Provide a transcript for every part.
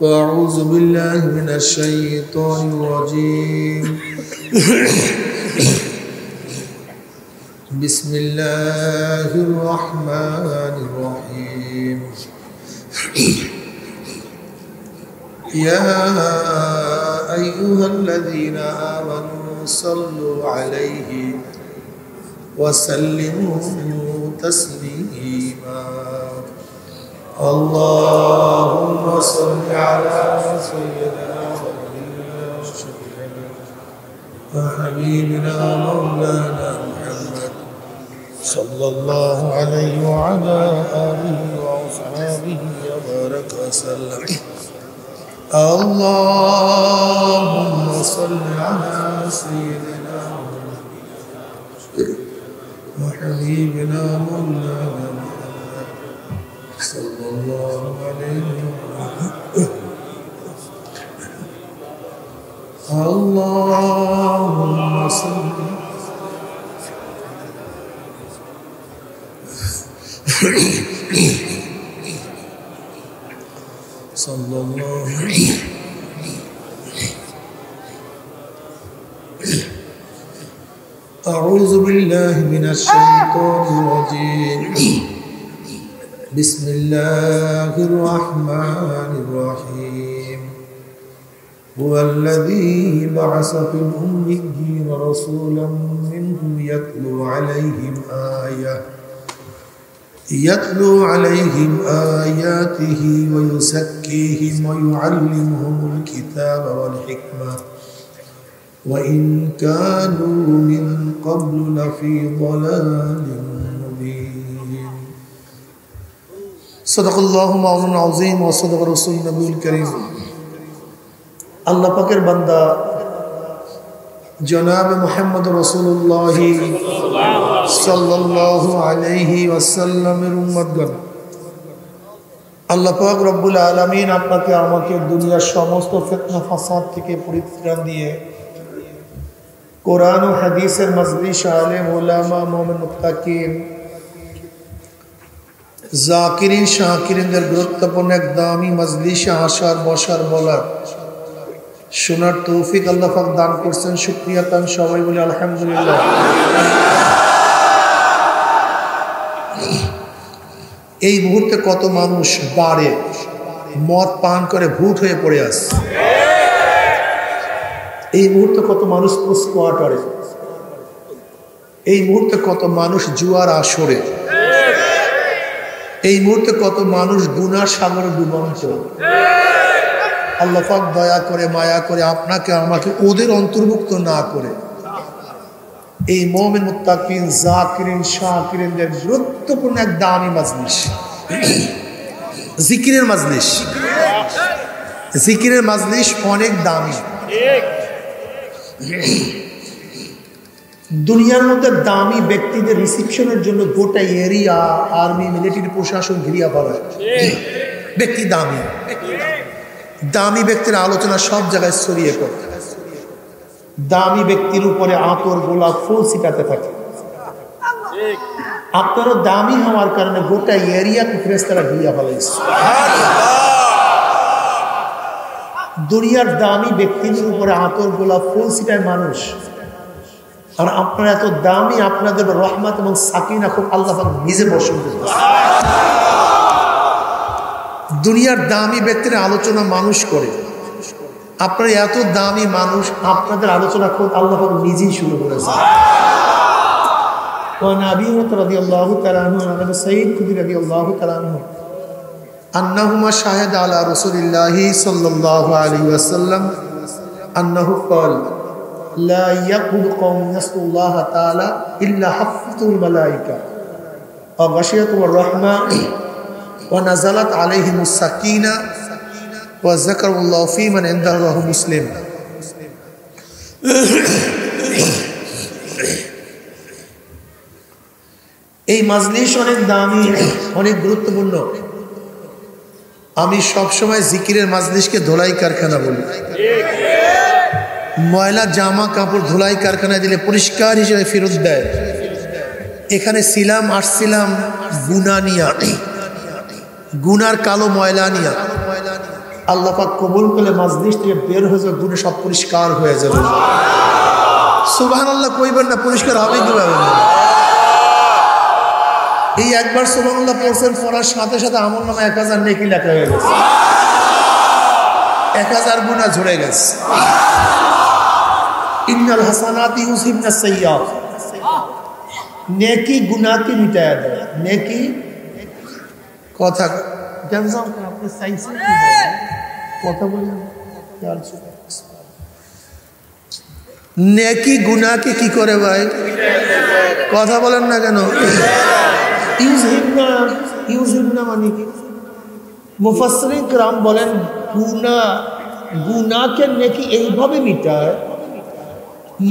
أعوذ بالله من الشيطان الرجيم بسم الله الرحمن الرحيم يا أيها الذين آمنوا صلوا عليه وسلموا تسليما اللهم صل على سيدنا وحبيبنا مولانا محمد صلى الله عليه وعلى آله وأصحابه وبارك وسلم اللهم صل على سيدنا وحبيبنا مولانا محمد صلى الله عليه وسلم اللهم صل صلى الله عليه أعوذ بالله من الشيطان الرجيم بسم الله الرحمن الرحيم هو الذي بعث في الأميين رسولا منهم يتلو عليهم آياته ويزكيهم ويعلمهم الكتاب والحكمة وإن كانوا من قبل لفي ضلال مبين صدق الله مولانا العظيم وصدق رسول النبي الكريم আল্লাহ পাকের বান্দা জনাব মুহাম্মদ রাসূলুল্লাহ সাল্লাল্লাহু আলাইহি ওয়াসাল্লামের উম্মতগণ, আল্লাহ পাক রব্বুল আলামিন আপনাকে আমাকে দুনিয়ার সমস্ত ফিতনা ফাসাদ থেকে পরিত্রাণ দিয়ে কোরআন ও হাদিসের মজলিস আলেম উলামা মুমিন মুত্তাকিন জাকিরিন শাকিরিনদের গুরুত্বপূর্ণ এক দামি মজলিসে আসার বসার বলার শোনার তৌফিক আল্লাহ পাক দান করছেন। শুকরিয়া তান সবাই বলি আলহামদুলিল্লাহ। এই মুহূর্তে কত মানুষ বারে মদ পান করে ভূত হয়ে পড়ে আছে। এই মুহূর্তে কত মানুষ কোয়ার্টারে, এই মুহূর্তে কত মানুষ জুয়ার আসরে, এই মুহূর্তে কত মানুষ গুনার সাগরে ডুবান্ত। আল্লাহ পাক দয়া করে মায়া করে আপনাকে আমাকে ওদের অন্তর্ভুক্ত না করে এই মুমিন মুত্তাকিন জাকিরিন শাকিরিনদের গুরুত্বপূর্ণ এক দামি মজলিস, জিকিরের মজলিস। জিকিরের মজলিস অনেক দামি। দুনিয়ার মধ্যে দামি ব্যক্তিদের রিসিপশনের জন্য গোটা এরিয়া আর্মি মিলিটারি প্রশাসন ঘিরিয়া পড়ে। ব্যক্তি দামি, দামি ব্যক্তির আলোচনা সব জায়গায় ছড়িয়ে পড়ে। দামি ব্যক্তির উপরে আতর গোলাপ ফুল ছিটাতে থাকে। আপনারও দামি হওয়ার কারণে গোটা এরিয়াকে ফেরেশতারা ঘিরিয়া ফেলাইছে। দুনিয়ার দামি ব্যক্তিদের উপরে আতর গোলাপ ফুল ছিটায় মানুষ, আর আপনারা এত দামি, আপনাদের রহমত এবং সাকিনা খুব আল্লাহ পাক নিজে বর্ষণ করতেছে। দুনিয়ার দামি ব্যক্তির আলোচনা মানুষ করে, আপনারা এত দামি মানুষ, আপনাদের আলোচনা খুব আল্লাহ পাক নিজেই শুরু করেছে। আবি হুরায়রা রাদিয়াল্লাহু তাআলা আনহু, আবু সাঈদ খুদরি রাদিয়াল্লাহু তাআলা আনহু আন্নাহুমা শাহাদা আলা রাসূলিল্লাহি সাল্লাল্লাহু আলাইহি ওয়াসাল্লাম আন্নাহু ক্বালা লা ইয়াকুদু কওমুন ইয়াসকুল্লাহ তাআলা ইল্লা হাফাতুল মালায়েকা ওয়া গাশিয়াতুর রাহমা ওয়া নাযালাত আলাইহিমুস সাকিনা ওয়া যাকারুল্লাহ ফী মান ইনদাহু রাহু মুসলিম। এই মাজলিস অনেক দামি, অনেক গুরুত্বপূর্ণ। আমি সবসময় জিকিরের মাজলিসকে ধোলাই কারখানা বলি। ময়লা জামা কাপড় ধোলাই কারখানায় দিলে পরিষ্কার হিসেবে ফেরত দেয়। এখানে ছিলাম, আসছিলাম গুনাহ নিয়া, গুনার কালো ময়লা নিয়া। আল্লাহ পাক কবুল করলে মাজলিস থেকে বের হয়ে যাবে, গুনাহ সব পরিষ্কার হয়ে যাবে। সুবহানাল্লাহ কইবেন না, পরিষ্কার হবে কিভাবে? এই একবার সুবহানাল্লাহ পড়ছেন, পড়ার সাথে সাথে আমলনামা 1000 নেকি লেখা হয়ে গেছে, 1000 গুনাহ ঝরে গেছে। ইন্নাল হাসানাতি ইউযহিবনাস সাইয়্যাত, নেকি গুনাহকে মিটায় দেয়। নেকি কথা জানসাম আপনি সাইছে কথা বলেন, নেকি গুনাহকে কি করে ভাই? কথা বলেন না কেন? ইউযহিবনা মানে কি? মুফাসসিরিন کرام বলেন গুনাহকে নেকি এইভাবে মিটায়,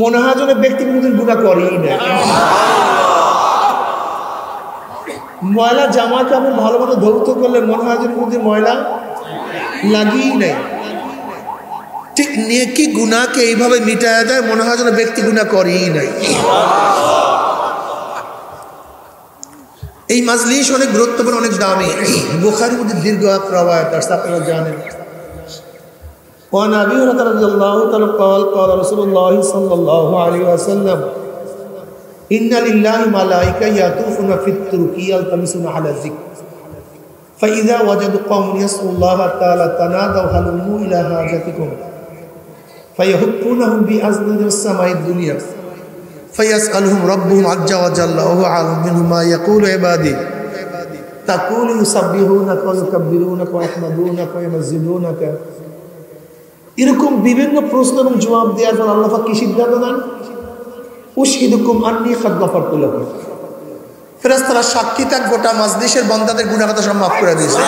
মনে হয় যেন ব্যক্তি কোনোদিন গুনাহ করেই না। ময়লা জামা কাপড় ভালো মতো ধৌত করলে মনে হয় যেন কোনোদিন ময়লা লাগিয়েই নাই। ঠিক নেকি গুনাহকে এইভাবে মিটায় দেয়, মনে হয় যেন ব্যক্তি গুনাহ করেই নাই। এই মাজলিস অনেক গুরুত্বপূর্ণ, অনেক দামি। বুখারীর মধ্যে দীর্ঘ এক রওয়ায়াত আছে, আপনারা জানেন। وعن أبي هريرة رضي الله تعالى قال قال رسول الله صلى الله عليه وسلم إن لله ملائكة يطوفون في الطرق يلتمسون على الذكر فإذا وجدوا قوم يذكرون الله تعالى تنادوا هلموا إلى حاجتكم فيهبونهم بأذن السماء الدنيا فيسألهم ربهم عز وجل وهو عالم منهم ما يقول عبادي تقول يسبحونك ويكبرونك ويحمدونك ويمجدونك। এরকম বিভিন্ন প্রশ্ন এবং জবাব দেওয়ার পর আল্লাহ পাক কি সিদ্ধান্ত দেন? উশহিদুকুম আন্নী কাদ গাফারতু লাকুম, ফেরেশতারা সাক্ষী থাক গোটা মাজলিসের বান্দাদের গুনাহ কথা সব মাফ করে দিয়েছে।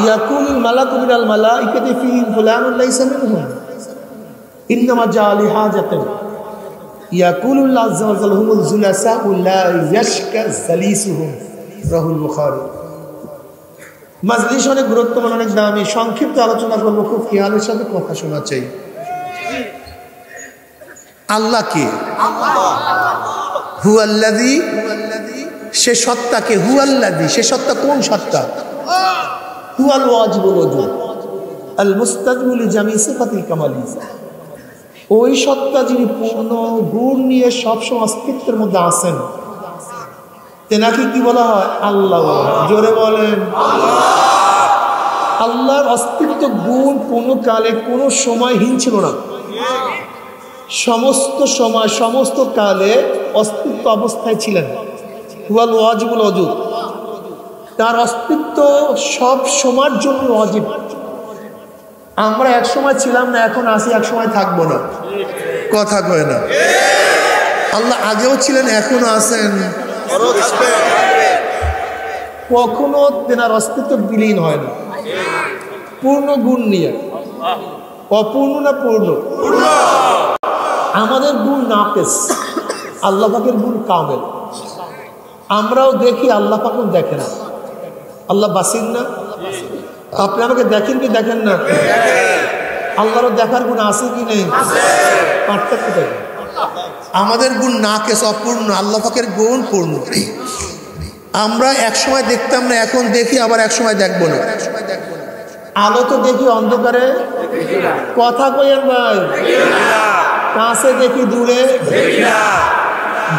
ইয়াকুলুল মালাকু মিনাল মালাইকাতি ফীহিম ফুলানুন লাইসা মিনহুম ইন্নামা জাআ লিহাজাতিন ইয়াকুলুল্লাহু আযজা ওয়া জাল্লা হুমুল জুলাসাউ লা ইয়াশকা জালিসুহুম, রাহুল বুখারী। মাজলিস অনেক গুরুত্বপূর্ণ, অনেক দামি। সংক্ষিপ্ত আলোচনা করবো, খুব খেয়ালের সাথে কথা শোনা চাই। আল্লাহ কে? হুয়াল্লাযী, সে সত্তাকে। হুয়াল্লাযী, সে সত্তা কোন সত্তা? হুয়াল ওয়াজিবুল ওজুদ আল মুস্তাজিবু লিজামি সিফাতিল কামালি, ওই সত্তা যিনি পূর্ণ গুণ নিয়ে সবসময় অস্তিত্বের মধ্যে আছেন, তেনাকে কি বলা হয়? আল্লাহ। জোরে বলেন। আল্লাহর অস্তিত্ব গুণ কোনো কালে কোনো সময়হীন ছিল না, সমস্ত সময় সমস্ত কালে অস্তিত্ব অবস্থায় ছিলেন। হুয়াল ওয়াজিবুল ওজুদ, তার অস্তিত্ব সব সময়ের জন্য ওয়াজিব। আমরা এক সময় ছিলাম না, এখন আসি, এক সময় থাকবো না। কথা কয় না? আল্লাহ আগেও ছিলেন, এখনো আছেন, কখনো তেনার অস্তিত্ব বিলীন হয় না। পূর্ণ গুণ নিয়ে, অপূর্ণ না পূর্ণ? আমাদের গুণ নাকিস, আল্লাহ পাকের গুণ কামেল। আমরাও দেখি, আল্লাহ পাকও দেখে না। আল্লাহ বাসির না? আপনি আমাকে দেখেন কি দেখেন না? আল্লাহরও দেখার গুণ আছে কি নেই? পার্থক্য দেখেন। আমাদের গুণ নাকিস, অপূর্ণ, আল্লাহ পাকের গুণ পূর্ণ। আমরা এক সময় দেখতাম না, এখন দেখি, আবার এক সময় দেখবো না। আলো তো দেখি, অন্ধকারে কথা কইেন ভাই, কাছে দেখি, দূরে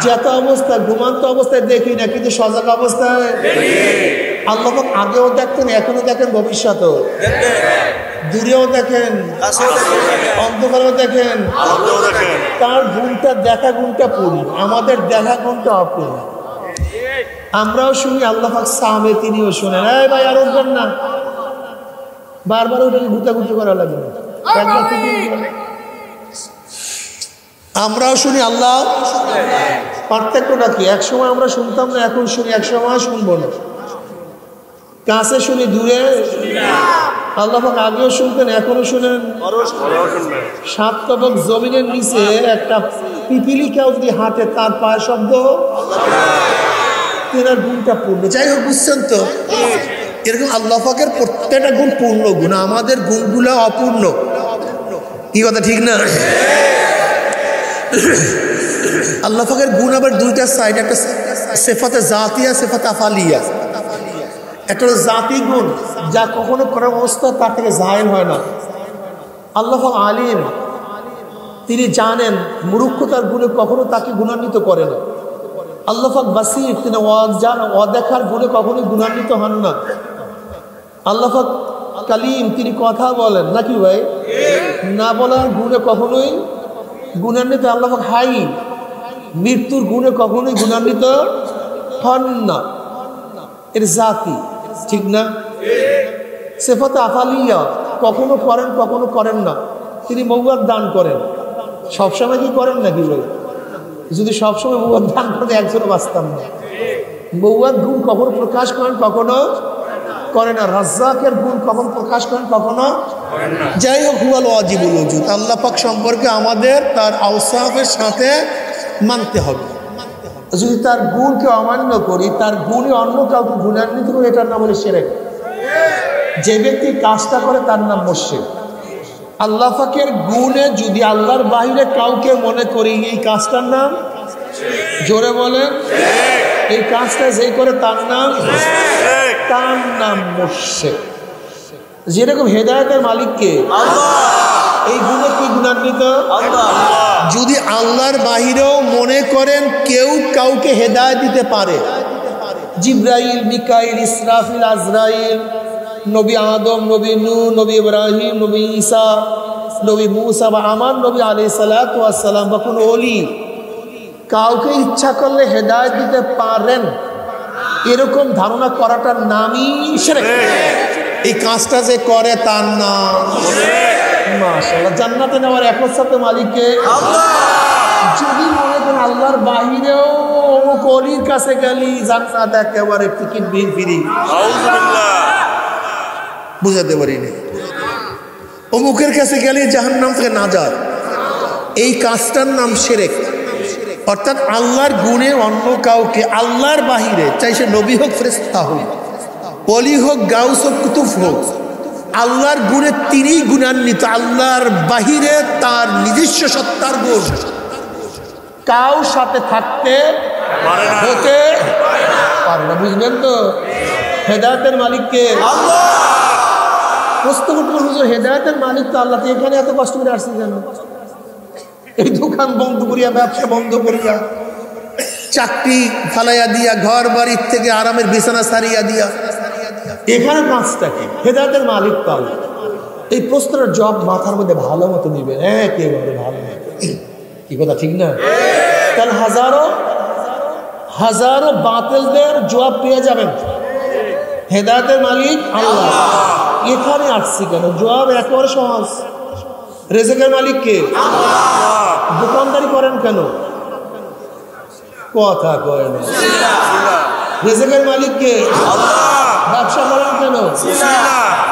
যেত অবস্থায়, ঘুমান্ত অবস্থায় দেখি না, কিন্তু সজাগ অবস্থায় আল্লাহ পাক আগেও দেখতেন, এখনো দেখেন, ভবিষ্যতেও দূরেও দেখেন, অন্ধকারেও দেখেন। তার গুণটা, দেখা গুণটা পূর্ণ, আমাদের দেখা গুণটা অপূর্ণ। আমরাও শুনি আল্লাহ পাক সামে, তিনিও শোনেন। এই ভাই আর উঠবেন না, বারবার ওটাকে গুতাগুতি করা লাগে না। আমরাও শুনি, আল্লাহ। পার্থক্যটা কি? এক সময় আমরা শুনতাম না, এখন শুনি, এক সময় শুনবো না। কাছে শুনি, দূরে আল্লাহ পাক আগেও শুনতেন, এখনো শুনেন। 7 তবক জমিনের নিচে একটা পিপিলিকাও যদি হাঁটে, তার পায়ের শব্দ, তেনার গুণটা পূর্ণ। যাই হোক, বুঝছেন তো? এরকম আল্লাহ পাকের প্রত্যেকটা গুণ পূর্ণ গুণ, আমাদের গুণগুলো অপূর্ণ। কি কথা ঠিক না? আল্লাহ পাকের গুণ আবার দুইটা সাইড, একটা সিফাতে জাতিয়া, সিফাতে আফালিয়া। একটা জাতি গুণ যা কখনো করার অবস্থা তার থেকে জাহির হয় না। আল্লাহ আলিম, তিনি জানেন মূর্খতার গুণে কখনো তাকে গুণান্বিত করে না। আল্লাহ বাসির, তিনি অদেখার গুণে কখনোই গুণান্বিত হন না। আল্লাহ কালিম, তিনি কথা বলেন নাকি ভাই, না বলার গুণে কখনোই গুণান্বিত। আল্লাহ হাই, মৃত্যুর গুণে কখনোই গুণান্বিত হন না। এর জাতি ঠিক না। সেফাতে আফালিয়া, কখনো করেন কখনো করেন না। তিনি মৌয়াদ দান করেন, সবসময় কি করেন নাকি ভাই? যদি সবসময় মৌয়াদ দান করতে একজনও বাঁচতাম না। মৌয়াদ গুণ কখনো প্রকাশ করেন কখনো করে না। রাজ্জাকের গুণ কখন প্রকাশ করেন কখনো। যাই হোক, হুয়াল ওয়াজিবুল ওজুদ, আল্লাহ পাক সম্পর্কে আমাদের তার আওসাফের সাথে মানতে হবে। যদি তার গুণকে অমান্য করি, তার গুণে অন্য কাউকে গুণান্বিত করি, এটার নাম হলো শিরক। যে ব্যক্তি কাজটা করে তার নাম মুশরিক। আল্লাহ পাকের গুণে যদি আল্লাহর বাহিরে কাউকে মনে করি, এই কাজটার নাম, জোরে বলেন, এই কাজটা যে করে তার নাম মুশরিক। যেরকম হেদায়েতের মালিককে এই গুণে কি গুণান্বিত? যদি আল্লাহর বাহিরেও মনে করেন কেউ কাউকে হেদায়েত দিতে পারে, জিবরাইল, মিকাইল, ইসরাফিল, আজরাইল, নবী আদম, নবী নূহ, নবী ইব্রাহিম, নবী ঈসা, নবী মুসা বা আমার নবী আলাইহিস সালাতু ওয়াস সালাম বা কোনো ওলি কাউকে ইচ্ছা করলে হেদায়েত দিতে পারেন, এরকম ধারণা করাটার নামই শিরক। এই কাজটা যে করে তার নাম মাশাআল্লাহ। জান্নাতে নেওয়ার একমাত্র মালিককে আল্লাহ। যদি মনে করেন আল্লাহর বাহিরেও অমুক ওলির কাছে গেলি জান্নাত একেবারে টিকিট ফ্রি, বুঝাতে পারিনি, অমুকের কাছে গেলে জাহান্নাম থেকে নাজাত, এই কাজটার নাম শিরক। অর্থাৎ আল্লাহর গুণে অন্য কাউকে আল্লাহর বাহিরে, চাই সে নবী হোক, ফেরেশতা হোক, ওলি হোক, গাউস হোক, কুতুব হোক, আল্লাহর গুণে তিনি গুণান্বিত। আল্লাহর বাহিরে তার নিজস্ব সত্তার গুণ কাউ সাথে থাকতে হতে পারে না। বুঝলেন তো? হেদায়েতের মালিককে আল্লাহ। প্রশ্ন করতে হুজুর, হেদায়েতের মালিক তো আল্লাহ, তো এখানে এত কষ্ট করে আসছে কেন? এই দোকান বন্ধ করিয়া, ব্যবসা বন্ধ করিয়া, চাকরি ফালাইয়া দিয়া, ঘর বাড়ির থেকে আরামের বিছানা সারিয়া দিয়া, এখানে কাজটা কি? হেদায়েতের মালিক তো আল্লাহ। এই প্রশ্নের জবাব মাথার মধ্যে ভালো মতো নিবেন, একেবারে ভালো মতো। কি কথা ঠিক না? কারণ হাজারো বাতিলদের জবাব পেয়ে যাবেন। হেদায়েতের মালিক আল্লাহ। এখানে আসছি কেন? জবাব একেবারে সহজ। রিজিকের মালিক কে? আল্লাহ। দোকানদারি করেন কেন? কথা কয় না। রিজিকের মালিক কে? আল্লাহ। ব্যবসা করেন কেন?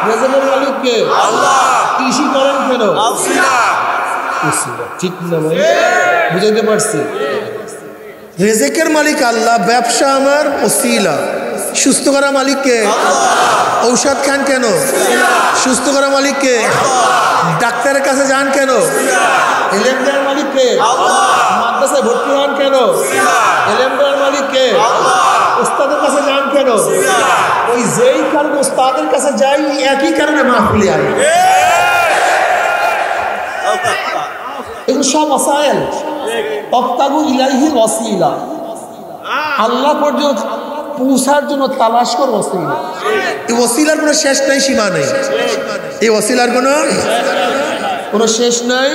রিজিকের মালিক কে? আল্লাহ। কৃষি করেন কেন? ঠিক না ভাই? বুঝাইতে পারছি? রিজিকের মালিক আল্লাহ, ব্যবসা আমার ওসিলা। সুস্থ করা মালিক কে? আল্লাহ। ঔষধ খান কেন? সুস্থ করা মালিক কে? আল্লাহ। ডাক্তারের কাছে যান কেন? ইলম দেওয়ার মালিক কে? আল্লাহ। মাদ্রাসায় ভর্তি হন কেন? ইলম দেওয়ার মালিক কে? আল্লাহ। উস্তাদের কাছে যান কেন? ওই যেই কারণে উস্তাদের কাছে যাই, একই কারণে মাহফিলে আই। এগুলো সব ওয়াসাইল। ওয়াবতাগু ইলাইহিল ওয়াসিলা, আল্লাহ পর্যন্ত পৌঁছার জন্য তালাশ কর ওয়াসিলা। এই ওয়াসিলার কোনো শেষ নাই, সীমা নেই। এই ওয়াসিলার কোনো শেষ নাই,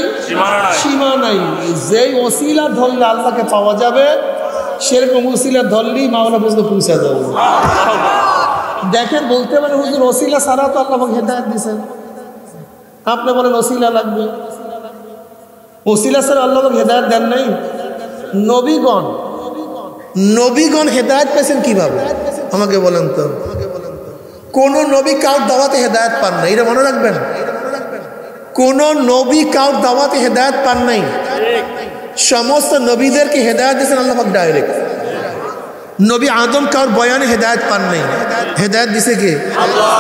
সীমা নাই। যেই ওয়াসিলা ধরলে আল্লাহকে পাওয়া যাবে, সেরকম ওসিলা ধরলেই মাওলা পর্যন্ত পৌঁছা যাবে। দেখেন, বলতে পারে হুজুর ওসিলা ছাড়া তো আল্লাহ হেদায়েত দিয়েছেন। আপনি বলেন ওসিলা লাগবে, ওসিলা ছাড়া আল্লাহ হেদায়েত দেন নাই। নবীগণ হেদায়েত পেয়েছেন কিভাবে আমাকে বলেন তো? কোন নবী কাউর দাওয়াতে হেদায়েত পান নাই, এটা মনে রাখবেন। কোন নবী কাউর দাওয়াতে হেদায়েত পান নাই। সমস্ত নবীদেরকে হেদায়েত দিয়েছেন আল্লাহ পাক ডাইরেক্ট। নবী আদম কাউর বয়ানে হেদায়েত পান নাই, হেদায়েত দিছে কে? আল্লাহ।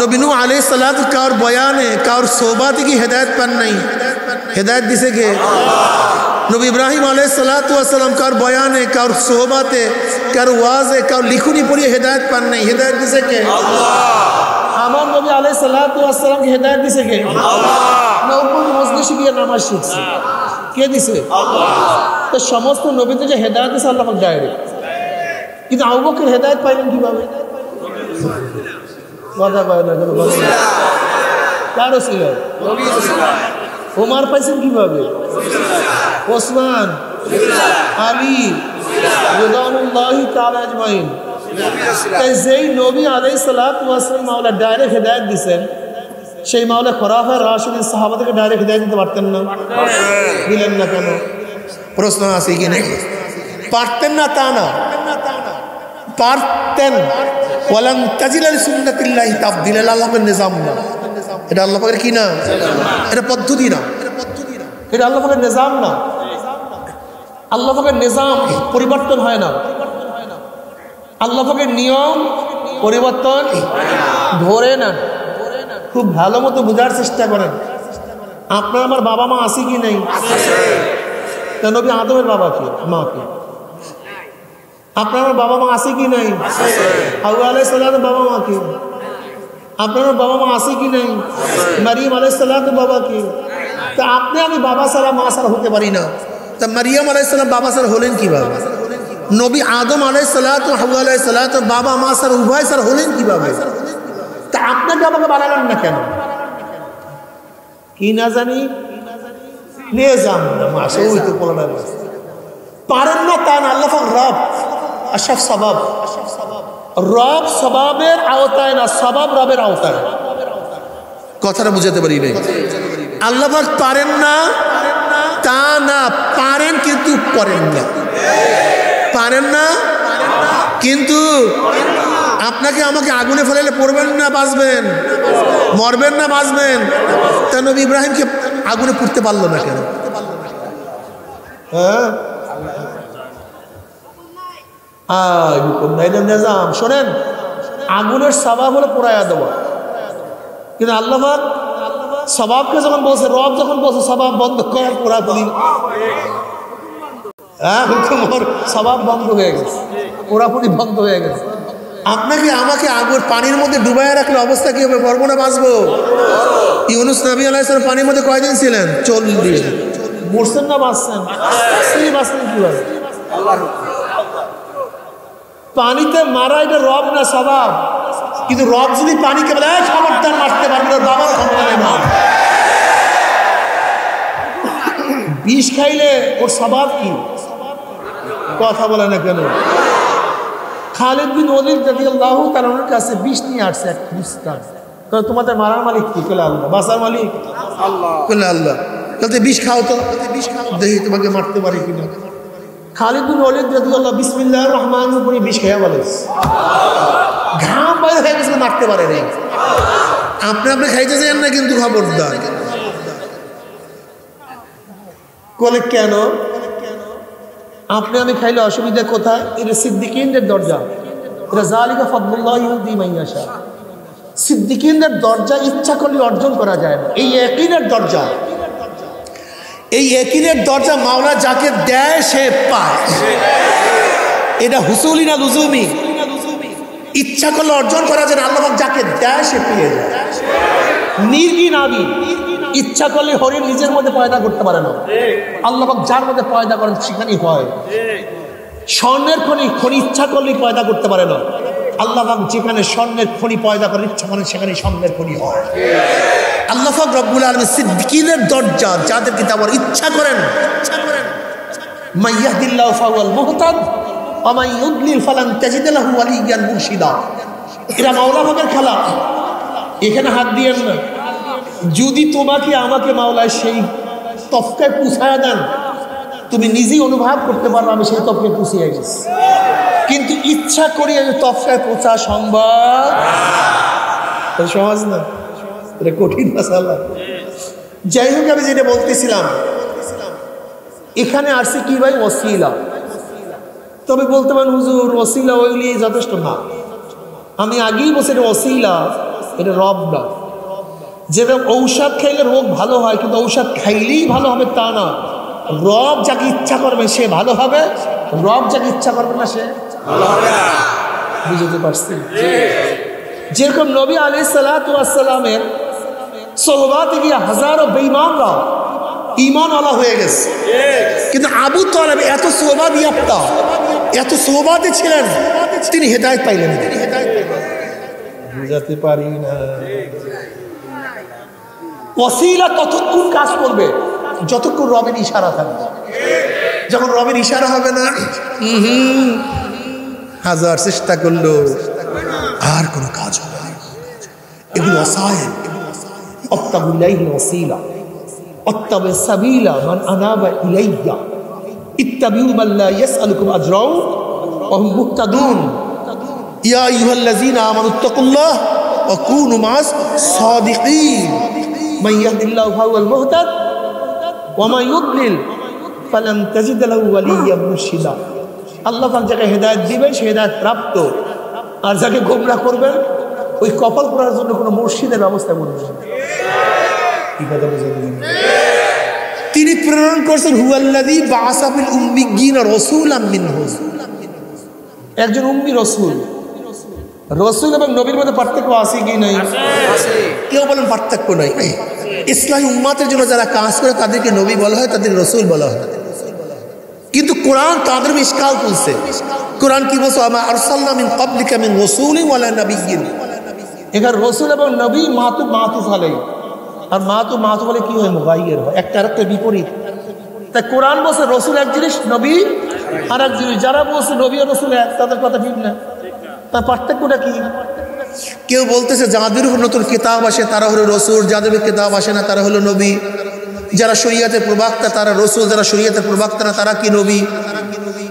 নবী নূহ আলাইহিস সালাতু কাউর বয়ানে, কাউর সোহবতে কি হেদায়েত পান নাই, হেদায়েত দিছে কে? আল্লাহ। নবী ইব্রাহিম আলাইহিস সালাতু ওয়াস সালাম কার বয়ানে, কার সোহবাতে, কার ওয়াজে, কার লিখুনি পড়িয়ে হেদায়েত পান নাই। হেদায়েত দিছে কে? আল্লাহ। আমার নবী আলাইহিস সালাতু ওয়াস সালামকে হেদায়েত দিছে কে? আল্লাহ। না উপর মজলিসে গিয়ে নামাজ শিখছে, কে দিছে? আল্লাহ। তো সমস্ত নবীদের যে হেদায়েত দিছে আল্লাহ পাক ডাইরেক্ট। কিন্তু আবু বকর হেদায়েত পাইলেন কিভাবে? কথা কয় না কেন? কারো ছিল ওমর পাইছেন কিভাবে? ওসমান, আলী রাদিয়াল্লাহু তাআলা আজমাইন। তাই যেই নবী আলাইহিস সালাতু ওয়াস সালাম মাওলা ডাইরেক্ট হেদায়েত দিবেন, সেই মাওলা খোলাফায়ে রাশিদিন সাহাবাদেরকে ডাইরেক্ট হেদায়েত দিতে পারতেন না? দিলেন না কেন? প্রশ্ন আছে কি না? পারতেন না তা না, পারতেন। ওয়ালান তাজিলা লিসুন্নাতিল্লাহি তাবদীলা, আল্লাহর নিজাম না, এটা আল্লাহ পাকের কি না, এটা পদ্ধতি না, এটা আল্লাহ পাকের নিজাম না। আল্লাহ পাকের নিজাম পরিবর্তন হয় না, আল্লাহ পাকের নিয়ম পরিবর্তন ধরে না। খুব ভালো মতো বোঝার চেষ্টা করেন। আপনার আমার বাবা মা আছে কি নেই? তা নবী আদমের বাবা কে, মা কে? আপনার আমার বাবা মা আছে কি নাই? হাওয়া আলাইহিস সালামের বাবা মা কে? আপনার বাবা মা আছে কি নাই? মারিয়াম আলাইহিস সালামের বাবা কে? তা আপনি আমি বাবা ছাড়া মা ছাড়া হতে পারি না, তা মারিয়াম আলাইহিস সালাম বাবা ছাড়া হলেন কিভাবে? নবী আদম আলাইহিস সালাতু হাওয়া আলাইহিস সালাতু বাবা মা ছাড়া উভয় ছাড়া হলেন কিভাবে? তা আপনাকে আমাকে বানালেন না কেন? কি না জানি নিয়ে যান না মাসে, ওই তো বলার পারেন না তা না। আল্লাহ পাক রব, আশরাফ সবাব, রব সবাবের আওতায় না, সবাব রবের আওতায়। কথাটা বুঝাতে পারি নাই। আল্লাহ পাক পারেন না তা না, পারেন কিন্তু করেন না। পারেন না কিন্তু আপনাকে আমাকে আগুনে ফেলালে পড়বেন না বাঁচবেন? মরবেন না বাঁচবেন? তা নবী ইব্রাহিমকে আগুনে পুড়তে পারলো না কেন? হ্যাঁ, শোনেন, আগুনের স্বভাব হলো পোড়ায়া দেওয়া, কিন্তু আল্লাহ পাক স্বভাবকে যখন বলছে, রব যখন বলছে স্বভাব বন্ধ করার পোড়াপুরি, হ্যাঁ স্বভাব বন্ধ হয়ে গেছে, পোড়াপুরি বন্ধ হয়ে গেছে। আপনাকে আমাকে আগুন পানির মধ্যে ডুবাইয়া রাখলে অবস্থা কি হবে? মরবো না বাঁচবো? ইউনুস নবী আলাইহিস সালাম পানির মধ্যে কয়দিন ছিলেন? 40 দিন। মরছেন না বাঁচছেন? বাঁচছেন কিভাবে? পানিতে মারা এটা রব না, স্বভাব। কিন্তু রব যদি পানিকে বলে খবরদার মারতে পারবে না, বাবার ক্ষমতা নেই। মা বিষ খাইলে ওর স্বভাব কি? কথা বলে না কেন? খালিদ বিন ওলীদ রাদিয়াল্লাহু তাআলার কাছে বিষ নিয়ে আসছে এক খ্রিস্টান। তোমাদের মারার মালিক কি? কইলে আল্লাহ। বাঁচার মালিক আল্লাহ। কইলে আল্লাহ। বলতে বিষ খাও তো, বিষ খাও দেখি তোমাকে মারতে পারি কিনা। খালিদ বিন ওলীদ রাদিয়াল্লাহু বিসমিল্লাহির রহমানির রহিম বিষ খেয়ে বলেছে, ঘাম বাইরে হয়ে গেছে, মারতে পারে নাই। আপনি খাইতে চান না কিন্তু খবরদার। বলে কেন? আপনি আমি খাইলে অসুবিধা কোথায়? এটা সিদ্দিকিনদের দরজা, এটা যালিকা ফাদলুল্লাহি ইউতি মান ইয়াশা। সিদ্দিকিনদের দরজা ইচ্ছা করলে অর্জন করা যায় না। এই ইয়াকিনের দরজা, এই ইয়াকিনের দরজা মাওলা যাকে দেয় সে পায়। এটা হুসুলি না লুজুমি? ইচ্ছা করলে অর্জন করা যায় না, আল্লাহ যাকে দেয় সে পেয়ে যায়। নির্গি নাবি ইচ্ছা করলে হরিণ নিজের মধ্যে পয়দা করতে পারে না, আল্লাহ পাক যার মধ্যে পয়দা করেন সেখানেই হয়। স্বর্ণের খনি ইচ্ছা করলেই পয়দা করতে পারে না, আল্লাহ পাক যেখানে স্বর্ণের খনি পয়দা করেন ইচ্ছা করেন সেখানেই স্বর্ণের খনি হয়। আল্লাহ পাক রব্বুল আলামিন সিদ্দিকিনের দরজা, যাদেরকে আবার ইচ্ছা করেন, মাইয়াহদিল্লাহু ফাহুয়াল মুহতাদ ওয়া মান ইউদ্লিল ফালান তাজিদ লাহু ওয়ালিয়্যান মুরশিদা। এরা মাওলা পাকের খেলা, এখানে হাত দিয়েন না। যদি তোমাকে আমাকে মাওলায় সেই তফকায় পুষায় দেন, তুমি নিজেই অনুভব করতে পারবে আমি সেই তফকায় পুষিয়ে গেছি। কিন্তু ইচ্ছা করি আমি তফকায় পৌঁছা সম্ভব সহজ না, এটা কঠিন মাসালা। যাই হোক, আমি যেটা বলতেছিলাম, এখানে আসছে কি ভাই? ওসিলা। তবে বলতে পারেন হুজুর ওসিলা ওইগুলি যথেষ্ট না। আমি আগেই বলছি এটা ওসিলা, এটা রব না। যেটা ঔষধ খাইলে রোগ ভালো হয়, কিন্তু ঔষধ খাইলেই ভালো হবে তা না। রব যাকে ইচ্ছা করবে সে ভালো হবে, রব যাকে ইচ্ছা করবে না সে ভালো হবে না। বুঝতে পারছেন? যেরকম নবী আলাইহিস সালাতু ওয়াস সালামের সোহবাতে গিয়ে হাজারো বেঈমানরা ঈমানওয়ালা হয়ে গেছে, কিন্তু আবু তালেব এত সোহবাত ইয়াফতা, এত সোহবাতে ছিলেন, তিনি হেদায়েত পাইলেন। বুঝাতে পারি না। ওসিলা ততক্ষণ কাজ করবে যতক্ষণ রবের ইশারা থাকবে। যখন রবের ইশারা হবে না, হাজার চেষ্টা করলো আর কোনো কাজ হবে না। এগুলো ওসাইল। অত্তাবু ইলাইহি ওসিলা, অত্তাবু সাবিলা মান আনাবা ইলাইয়া, ইত্তাবিউ মান লা ইয়াসআলুকুম আজরাও ওয়া হুম মুহতাদুন, ইয়া আইয়ুহাল্লাযীনা আমানুত্তাকুল্লাহ ওয়া কুনু মাস সাদিকিন, মান ইয়াহদিল্লাহু ফাহুয়াল মুহতাদ ওয়া মান ইউদ্লিল ফালান তাজিদ লাহু ওয়ালিয়্যাম মুরশিদা। আল্লাহ পাক যাকে হেদায়েত দিবেন সে হেদায়েত প্রাপ্ত, আর যাকে গোমরাহ করবেন ওই কপাল করার জন্য কোনো মুর্শিদের ব্যবস্থা করবেন। কি কথা বুঝলেন? তিনি প্রেরণ করছেন হুয়াল্লাযী বাআসা ফিল উম্মিয়্যিনা রাসূলাম মিনহুম, একজন উম্মি রাসূল। রাসূল এবং নবীর মধ্যে পার্থক্য আছে কি নাই? কেউ বলেন পার্থক্য নাই। ইসলামী উম্মতের জন্য যারা কাজ করে তাদেরকে নবী বলা হয়, তাদের রাসূল বলা হয়। কিন্তু কোরআন তাদের ইশকাল তুলছে। কোরআন কি বলছে? আমা আরসালনা মিন ক্বাবলিকা মিন রাসূলিন ওয়ালা নাবিয়্যিন। এখানে রাসূল এবং নবী মাতুফ আলাইহি, আর মাতুফ আলাইহি কি হয়? মুগায়্যির হয়, একটা আরেকটা বিপরীত। তাই কোরআন বলছে রাসূল এক জিনিস, নবী আর এক জিনিস। যারা বলছে নবী আর রাসূল এক, তাদের কথা ঠিক না। তার পার্থক্যটা কি? কেউ বলতেছে যাদের উপর নতুন কিতাব আসে তারা হলো রাসূল, যাদের কিতাব আসে না তারা হলো নবী। যারা শরীয়তের প্রবক্তা তারা রাসূল, যারা শরীয়তের প্রবক্তা না তারা কি নবী?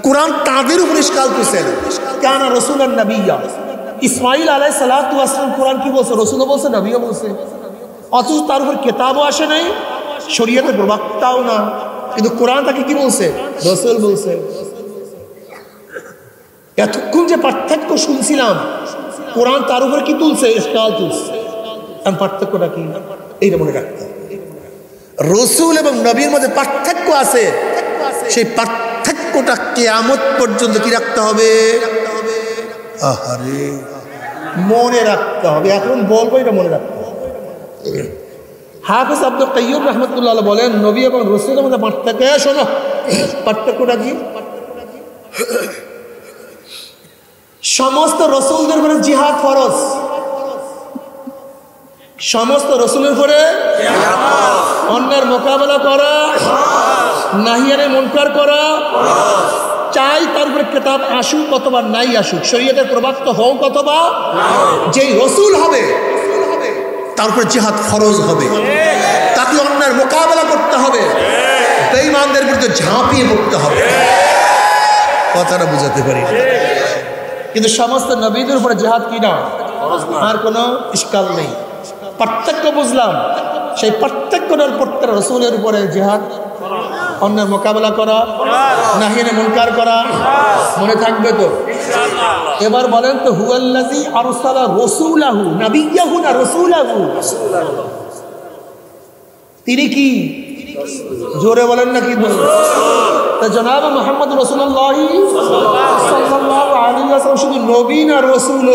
কোরআন তাদের উপর ইশকাল করছে। কানা রাসূলান নাবিয়্যা। ইসমাঈল আলাইহিস সালাতু ওয়াস সালাম কোরআন কি বলছে? রাসূলও বলছে, নবীও বলছে, অথচ তার উপর কিতাবও আসে নাই, শরীয়তের প্রবক্তাও না, কিন্তু কোরআন তাকে কি বলছে? রাসূল বলছে। এতক্ষণ যে পার্থক্য শুনছিলাম, কোরআন তার উপর কি তুলছে? ইশকাল তুলছে। আর পার্থক্যটা কি? এইটা মনে রাখতে হবে। রাসূল এবং নবীর মধ্যে পার্থক্য আছে, সেই পার্থক্যটা কিয়ামত পর্যন্ত কি রাখতে হবে? আহারে মনে রাখতে হবে। এখন বলবো, এটা মনে রাখতে হবে। হাফেজ আব্দুল কাইয়্যুম রাহমাতুল্লাহ বলেন নবী এবং রাসূলের মধ্যে পার্থক্য। শোনো, পার্থক্যটা কি? সমস্ত রাসূলদের উপরে জিহাদ ফরজ, সমস্ত রাসূলের উপরে অন্যের মোকাবেলা করা, নাহিয়ানে মুনকার করা, চাই তার উপরে কিতাব আসুক অথবা নাই আসুক, শরীয়তের প্রবক্তা হোক অথবা যেই রাসূল হবে তার উপরে জিহাদ ফরজ হবে। তাকে অন্যের মোকাবেলা করতে হবে, বেঈমানদের বিরুদ্ধে ঝাঁপিয়ে পড়তে হবে। কথাটা বুঝাতে পারি। কিন্তু সমস্ত নবীদের উপরে জিহাদ কি না? আর কোনো ইশকাল নেই। পার্থক্য বুঝলাম, সেই পার্থক্যটার প্রত্যেক রাসূলের উপরে জিহাদ, অন্যের মোকাবেলা করা, নাহিয়ানে মুনকার করা। মনে থাকবে তো? এবার বলেন তো, হুয়াল্লাযী আরসালা রাসূলাহু নাবিয়্যাহু না রাসূলাহু? তিনি কি? জোরে বলেন না কি বলেন? তো জনাব মুহাম্মদ রাসূলুল্লাহ সাল্লাল্লাহু আলাইহি ওয়াসাল্লাম শুধু নবী না রাসূল?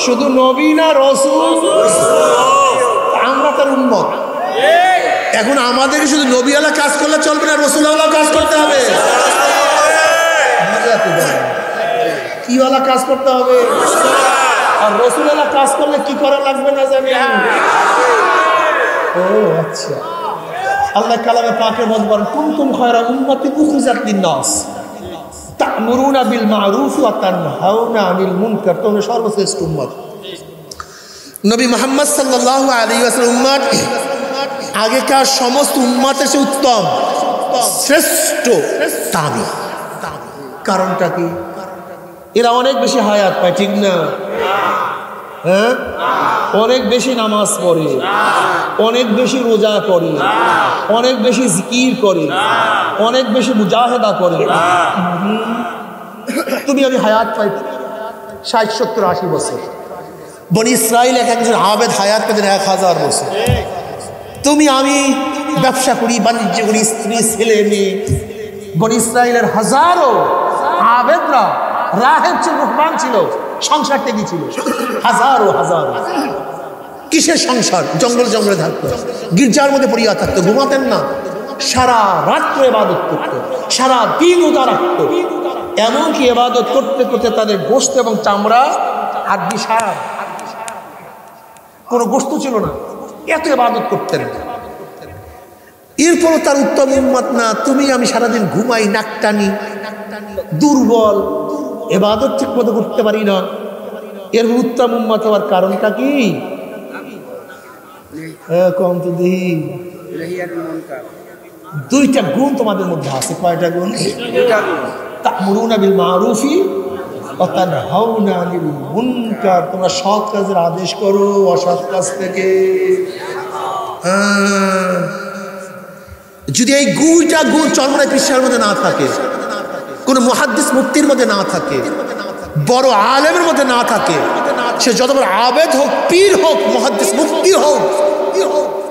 শুধু নবী না রাসূল? আমরা তার উম্মত। এখন আমাদেরকে শুধু নবীওয়ালা কাজ করলে চলবে না, রাসূলওয়ালা কাজ করতে হবে। কিওয়ালা কাজ করতে হবে? আর রাসূলওয়ালা কাজ করলে কি করা লাগবে না জানি? ও আচ্ছা, আল্লাহ কালামে পাকের মধ্যে বলেন কুনতুম খায়রা উম্মাতিন উখরিজাত লিন-নাস তা'মুরুনা বিল মা'রুফ ওয়া তানহাউনা আনিল মুনকার। তোমরা সর্বশ্রেষ্ঠ উম্মত। নবী মুহাম্মদ সাল্লাল্লাহু আলাইহি ওয়াসাল্লাম উম্মত আগেকার সমস্ত উম্মতের চেয়ে উত্তম, শ্রেষ্ঠ, দামি। কারণটা কি? এরা অনেক বেশি হায়াত পায়, ঠিক না? হ্যাঁ, অনেক বেশি নামাজ পড়ে, অনেক বেশি রোজা করে, অনেক বেশি জিকির করে, অনেক বেশি মুজাহিদা করে। তুমি আমি হায়াত পাই 60, 70, 80 বছর। বনি ইসরাইল এক একজন আবেদ হায়াত পেতেন 1000 বছর। তুমি আমি ব্যবসা করি, বাণিজ্য করি, স্ত্রী ছেলে মেয়ে। বনি ইসরাইলের হাজারো আবেদরা রাহেব ছিল, রহমান ছিল, সংসার ত্যাগী ছিল, হাজারো হাজারো। কিসের সংসার? জঙ্গল জঙ্গলে থাকতো, গির্জার মধ্যে পড়িয়া থাকতো, ঘুমাতেন না, সারা রাত্রে ইবাদত করতো, সারা দিন রোজা রাখতো। এমনকি ইবাদত করতে করতে তাদের গোশত এবং চামড়া হাড্ডি সার, কোনো গোশত ছিল না, এত ইবাদত করতেন। এরপরও তার উত্তম উম্মত না। তুমি আমি সারাদিন ঘুমাই, নাকটানি, দুর্বল, ইবাদত ঠিক মতো করতে পারি না। এর উত্তম উম্মত হওয়ার কারণটা কি? কম তো দেখি দুইটা গুণ তোমাদের মধ্যে আছে। কয়টা গুণ? তা'মুরুনা বিল মা'রুফি ওয়া তানহাউনা আনিল মুনকার। তোমরা সৎ কাজের আদেশ করো অসৎ কাজ থেকে। যদি এই দুইটা গুণ চরমনাই পৃষ্ঠার মধ্যে না থাকে, কোন মুহাদ্দিস মুফতির মধ্যে না থাকে, বড় আলেমের মধ্যে না থাকে, সে যত বড় আবেদ হোক, পীর হোক, মুহাদ্দিস মুফতি হোক,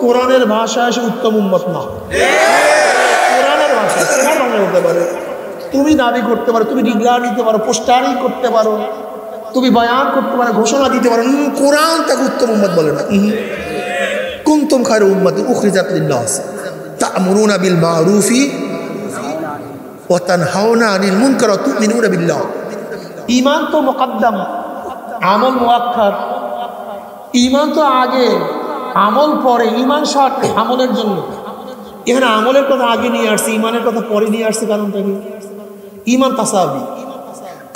কোরআনের ভাষায় সে উত্তম উম্মত না। কোরআনের ভাষা তোমার বাংলা হতে পারে, তুমি দাবি করতে পারো, তুমি ডিগ্লার দিতে পারো, পোস্টারিং করতে পারো, তুমি বয়ান করতে পারো, ঘোষণা দিতে পারো, কোরআন তাকে উত্তম উম্মত বলে না। কুনতুম খায়রা উম্মাতিন উখরিজাত লিন-নাস তা'মুরুনা বিল মা'রুফি ওয়া তানহাউনা আনিল মুনকার ওয়া তু'মিনুনা বিল্লাহ। ঈমান তো মুকদ্দম, আমল মুআক্খার। ঈমান তো আগে, আমল পরে। ঈমান শর্ত আমলের জন্য। এখানে আমলের কথা আগে নিয়ে আসছে, ঈমানের কথা পরে নিয়ে আসছে। কারণটা কি? ঈমান তাসাবি।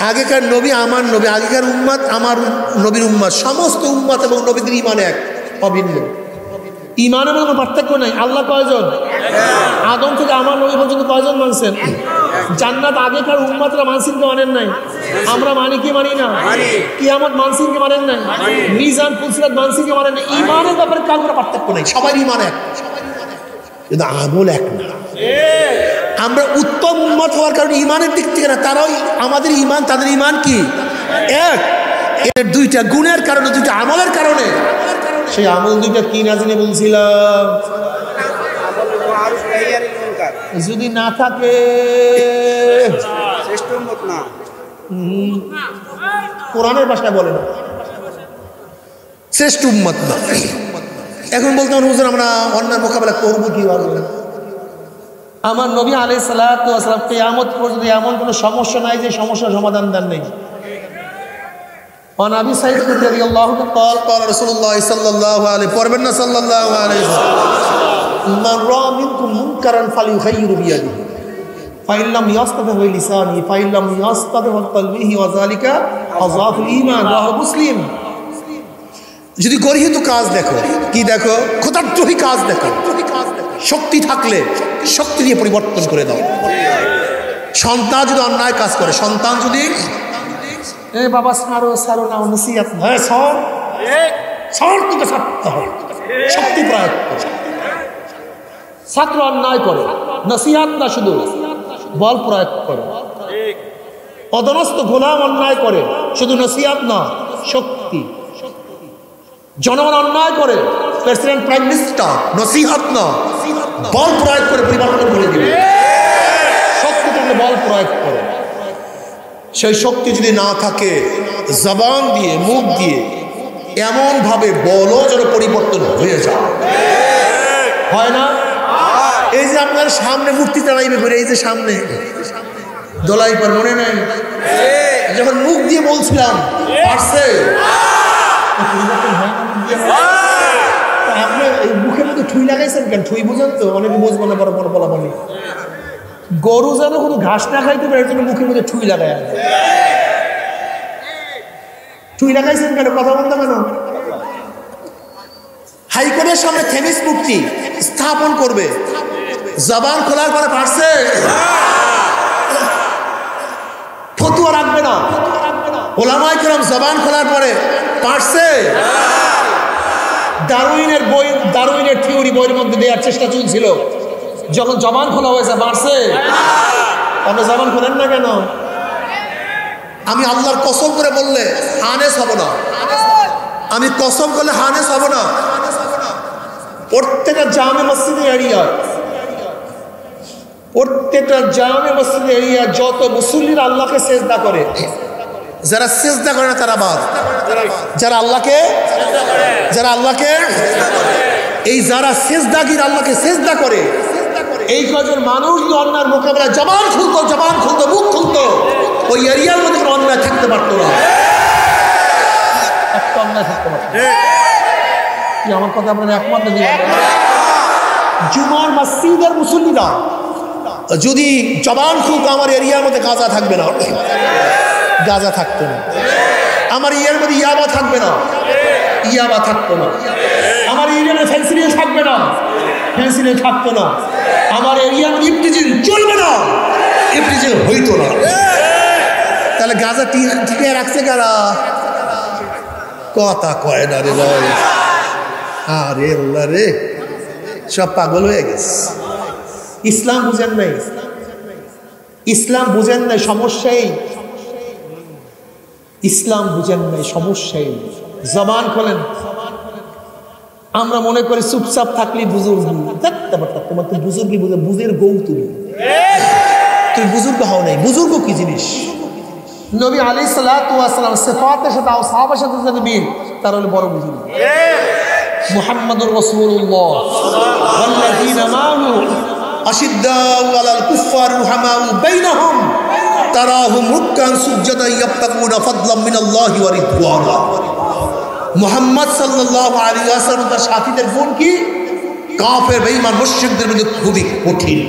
আগেকার নবী আমার নবী, আগেকার উম্মত আমার নবীর উম্মত, সমস্ত উম্মত এবং নবীদের ঈমান এক, অভিন্ন। ঈমানের কোনো পার্থক্য নাই। আল্লাহ কয়জন? আদম থেকে আমার নবী পর্যন্ত কয়জন মানছেন? জান্নাত আগেকার উম্মতরা মানছেন কি মানেন নাই? আমরা মানি কি মানি না? কিয়ামত মানছেন কি মানেন নাই? মিজান ফুলসিরাত মানছেন কি মানেন নাই? ঈমানের ব্যাপারে কার কোনো পার্থক্য নাই, সবাই ঈমান এক, কিন্তু আমল এক না। আমরা উত্তম উম্মত হওয়ার কারণে ঈমানের দিক থেকে না, তারাও আমাদের ঈমান তাদের ঈমান কি এক। এর দুইটা গুণের কারণে, দুইটা আমলের কারণে। সেই আমল দুইটা কি না জেনে বলছিলাম? যদি না থাকে কোরআনের ভাষায় বলে না, শ্রেষ্ঠ উম্মত না। এখন বলতে হুজুর আমরা অন্যান্য মোকাবেলা করবো কিভাবে? আমার নবী আলাইহিস সালাতু ওয়াস সালাম কিয়ামত পর্যন্ত এমন কোনো সমস্যা নাই যে সমস্যার সমাধান দেন নেই। আবু সাঈদ রাদিয়াল্লাহু তাআলা قال رسول الله صلى الله عليه পড়বেন না সাল্লাল্লাহু আলাইহি ওয়াসাল্লাম, মান রাআ মিনকুম মুনকারান ফালিয়ুগাইয়িরু বিয়াদিহি ফাইন লাম ইয়াস্তাতি' বিলিসানিহি ফাইন লাম ইয়াস্তাতি' বিকলবিহি ওয়া যালিকা আযাফুল ঈমান। রাহ মুসলিম। যদি গর্হিত কাজ দেখো, কি দেখো? ক্ষুধাদ্রোহী কাজ দেখো, শক্তি থাকলে শক্তি দিয়ে পরিবর্তন করে দাও। সন্তান যদি অন্যায় কাজ করে, সন্তান যদি বাবা সারো সারো না, নসিহত নয়, সর সর, তোকে ছাড়তে হবে, শক্তি প্রয়োগ করে। ছাত্র অন্যায় করে, নসিহত না, শুধু বল প্রয়োগ করে। অধনস্থ গোলাম অন্যায় করে, শুধু নসিহত না, শক্তি। জনগণ অন্যায় করে, প্রেসিডেন্ট প্রাইম মিনিস্টার, নসিহত না, বল প্রয়োগ করে পরিবর্তন করে দিবে। শক্তি থাকলে বল প্রয়োগ করে। সেই শক্তি যদি না থাকে, জবান দিয়ে, মুখ দিয়ে এমন ভাবে বলো যেন পরিবর্তন হয়ে যায়। হয় না? এই যে আপনার সামনে মূর্তি দাঁড়াইবে করে, এই যে সামনে দোলাই পর, মনে নেই যখন মুখ দিয়ে বলছিলাম পারছে, আপনি এই মুখের মধ্যে ঠুই লাগাইছেন কেন? ঠুই বুঝেন তো? অনেকে বুঝবো না, বড় বড় বলা বলি। গরু যেন কোনো ঘাস না খাইতে পারে, এর জন্য মুখের মধ্যে ঠুই লাগায়। ঠুই লাগাইছেন কেন? কথা বলতে কেন? হাইকোর্টের সামনে থেমিস মুক্তি স্থাপন করবে, জবান খোলার পরে পারছে, ফতুয়া রাখবে না। ওলামায়ে কেরাম জবান খোলার পরে পারছে। দারউইনের থিওরি বইয়ের মধ্যে দেওয়ার চেষ্টা চলছিল, যখন জবান খোলা হয়েছে পারছে। আপনি জবান খোলেন না কেন? আমি আল্লাহর কসম করে বললে হানেস হব না, আমি কসম করলে হানেস হব না। প্রত্যেকটা জামে মসজিদের এরিয়া, প্রত্যেকটা জামে মসজিদের এরিয়া যত মুসল্লিরা আল্লাহকে সেজদা করে, যারা সেজদা করে না তারা বাদ, যারা আল্লাহকে এই যারা সেজদাগির আল্লাহকে সেজদা করে, এই কজন মানুষ যদি অন্যায়ের মোকাবেলায় জবান খুলতো মুখ খুলতো, ওই এরিয়ার মধ্যে কোনো অন্যায় থাকতে পারতো না, একটা অন্যায় থাকতে পারতো। কি আমার কথা আপনারা একমত দিলেন? জুমার মসজিদের মুসল্লিরা যদি জবান খুলতো, আমার এরিয়ার মধ্যে গাঁজা থাকবে না, গাঁজা থাকতো না, আমার এরিয়ার মধ্যে ইয়াবা থাকবে না, ইয়াবা থাকতো না, আমার এরিয়ার মধ্যে ফেন্সিডিল থাকবে না, ফেন্সিডিল থাকতো না, আমার এরিয়ার মধ্যে ইফতিজিল চলবে না, ইফতিজিল হইতো না। তাহলে গাঁজা টিকে রাখছে কারা? কথা কয় না রে ভাই, আরে আল্লাহ রে, সব পাগল হয়ে গেছে। ইসলাম বুঝেন নাই, ইসলাম বুঝেন নাই, সমস্যাই ইসলাম বুঝেন নাই, সমস্যাই। জবান খোলেন, আমরা মনে করি চুপচাপ থাকলে বুজুর্গি, তোমার তো বুজুর্গি বুঝে, বুঝের গৌ তুমি বুজুর্গ হও নাই। বুজুর্গ কি জিনিস? নবী আলাইহিস সালাতু ওয়াস সালাম সিফাতের সাথে সাহাবার সাথে যদি মিল, তার হলো বড় বুজুর্গ। মুহাম্মাদুর রাসূলুল্লাহ ওয়াল্লাযীনা মা'হু আশিদ্দাউ আলাল কুফফার রুহামাউ বাইনাহুম তারাহুম রুকআন সুজদান ইয়াবতাগুনা ফাদলাম মিনাল্লাহি ওয়া রিদওয়ানা। মুহাম্মদ সাল্লাল্লাহু আলাইহি ওয়াসাল্লাম তার সাথীদের গুণ কি? কাফের বেঈমান মুশরিকদের মধ্যে খুবই কঠিন,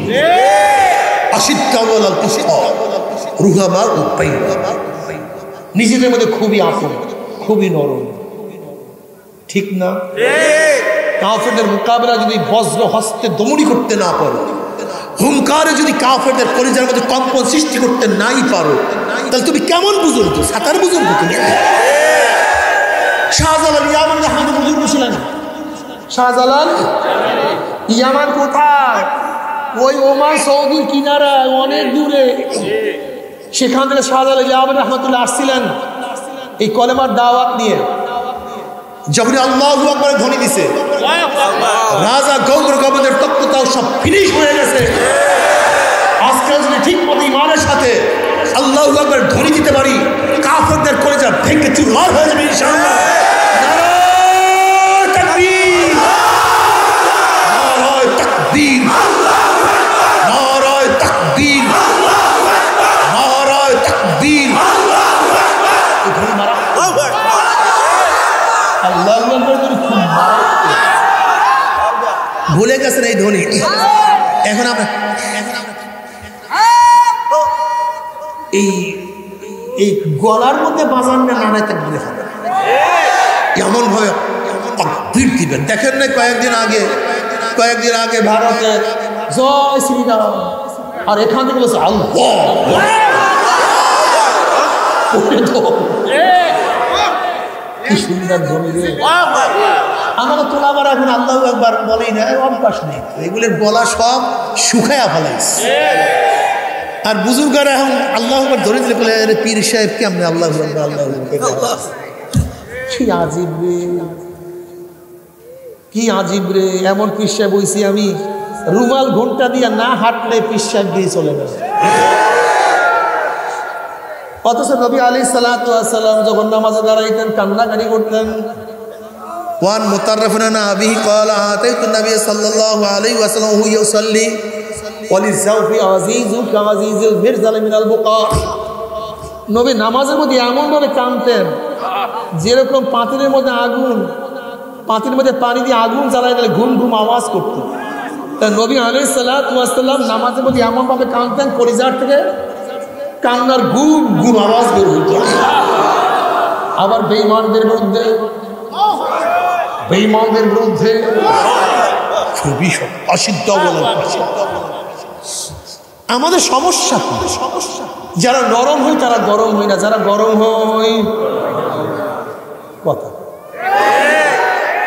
আশিদ্দাউ আলাল কুফফার রুহামাউ বাইনাহুম, নিজেদের মধ্যে খুবই আপন, খুবই নরম, ঠিক না? কাফেরদের মোকাবেলা যদি বজ্র হস্তে দমনী করতে না পারো, হুঙ্কারে যদি কাফেরদের কলিজার মধ্যে কম্পন সৃষ্টি করতে নাই পারো, তাহলে তুমি কেমন বুজুর্গ? সাতার বুজুর্গ তুমি। শাহজালাল ইয়ামান আহমদ বুজুর্গ ছিলেন। শাহজালাল ইয়ামান কোথায়? ওই ওমান সৌদির কিনারায়, অনেক দূরে। সেখান থেকে শাহজালাল ইয়ামান রহমতুল্লাহ আসছিলেন এই কলেমার দাওয়াত নিয়ে। যখন আল্লাহু আকবার ধ্বনি দিছে, রাজা গৌর গবদের তত্ত্বটাও সব ফিনিশ হয়ে গেছে। আজকে যদি ঠিক মতো ইমানের সাথে আল্লাহু আকবার ধ্বনি দিতে পারি, কাফেরদের কলেজা ভেঙে চুরমার হয়ে যাবে ইনশাআল্লাহ। নারায়ে তাকবীর, নারায়ে তাকবীর, নারায়ে তাকবীর, নারায়ে তাকবীর। ভুলে গেছেন এই ধ্বনি। এখন আমরা এই গলার মধ্যে বাজান না, নাড়ায় তাকবীর হবে এমন ভাবে তাকবীর দিবেন। দেখেন না কয়েকদিন আগে ভারতে জয় শ্রীরাম, আর এখান থেকে বলছে আল্লাহ। কি সুন্দর ধ্বনি রে! আমরা তোলাবার এখন আল্লাহু আকবার বলেই না, অভ্যাস নেই, এগুলোর গলা সব শুকায়া ফেলাইছে। আর বুজুর্গরা এখন আল্লাহু আকবার ধরে দিলে বলে, আরে পীর সাহেব কেমনে আল্লাহু আকবার আল্লাহু আকবার। কি আজীব রে, কি আজীব রে! এমন পীর সাহেব হইছি আমি, রুমাল ঘন্টা দিয়ে না হাঁটলে পীর সাহেব দিয়ে চলে না। অথচ নবী আলাইহিস সালাতু ওয়াস সালাম যখন নামাজে দাঁড়াইতেন কান্নাকাটি করতেন। ওয়ান মুতাররাফুনা আবিহি ক্বালা আতাইতু নবী সাল্লাল্লাহু আলাইহি ওয়াসাল্লাম হু ইউসাল্লি ওয়ালিযাওফি আজিজু কাযিজিল মিরজাল মিনাল বুকা। নবী নামাজের মধ্যে এমন ভাবে কাঁদতেন যেরকম পাতিলের মধ্যে আগুন, পাতিলের মধ্যে পানি দিয়ে আগুন জ্বালায় দিলে ঘুম ঘুম আওয়াজ করত। তা নবী আলাইহিস সালাতু ওয়াস সালাম নামাজের মধ্যে এমন ভাবে কাঁদতেন, কলিজার থেকে কান্নার গুম গুম আওয়াজ বের হইত। আবার বেঈমানদের বিরুদ্ধে খুবই অসিদ্ধ বলে। আমাদের সমস্যা যারা নরম হয় তারা গরম হয় না, যারা গরম হয় কথা,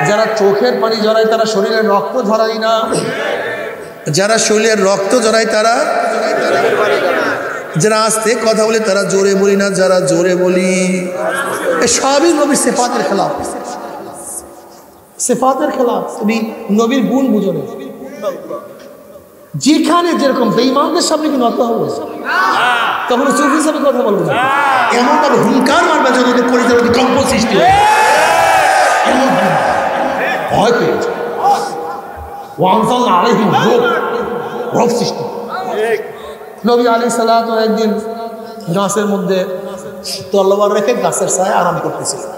যারা চোখের পানি ঝরায় তারা শরীরের রক্ত ঝরায় না, যারা শরীরের রক্ত ঝরায় তারা, যারা আস্তে কথা বলে তারা জোরে বলি না, যারা জোরে বলি। সবই নবীর সিফাতের খেলাফ। সিফাতের খেলাফ, তুমি নবীর গুণ বুঝো না। যেখানে যেরকম বেঈমানদের সামনে কি নত হবে, তখন চুপ হিসাবে কথা বলবো না, এমন ভাবে হুঙ্কার মারবে যেন ওদের পরিচয় কম্প সৃষ্টি হয়, এমন ভয় পেয়েছে ওয়ানসাল আলাইহিম রব সৃষ্টি। নবী আলাইহিস সালাতু একদিন গাছের মধ্যে তলোয়ার রেখে গাছের ছায়ায় আরাম করতেছিলেন।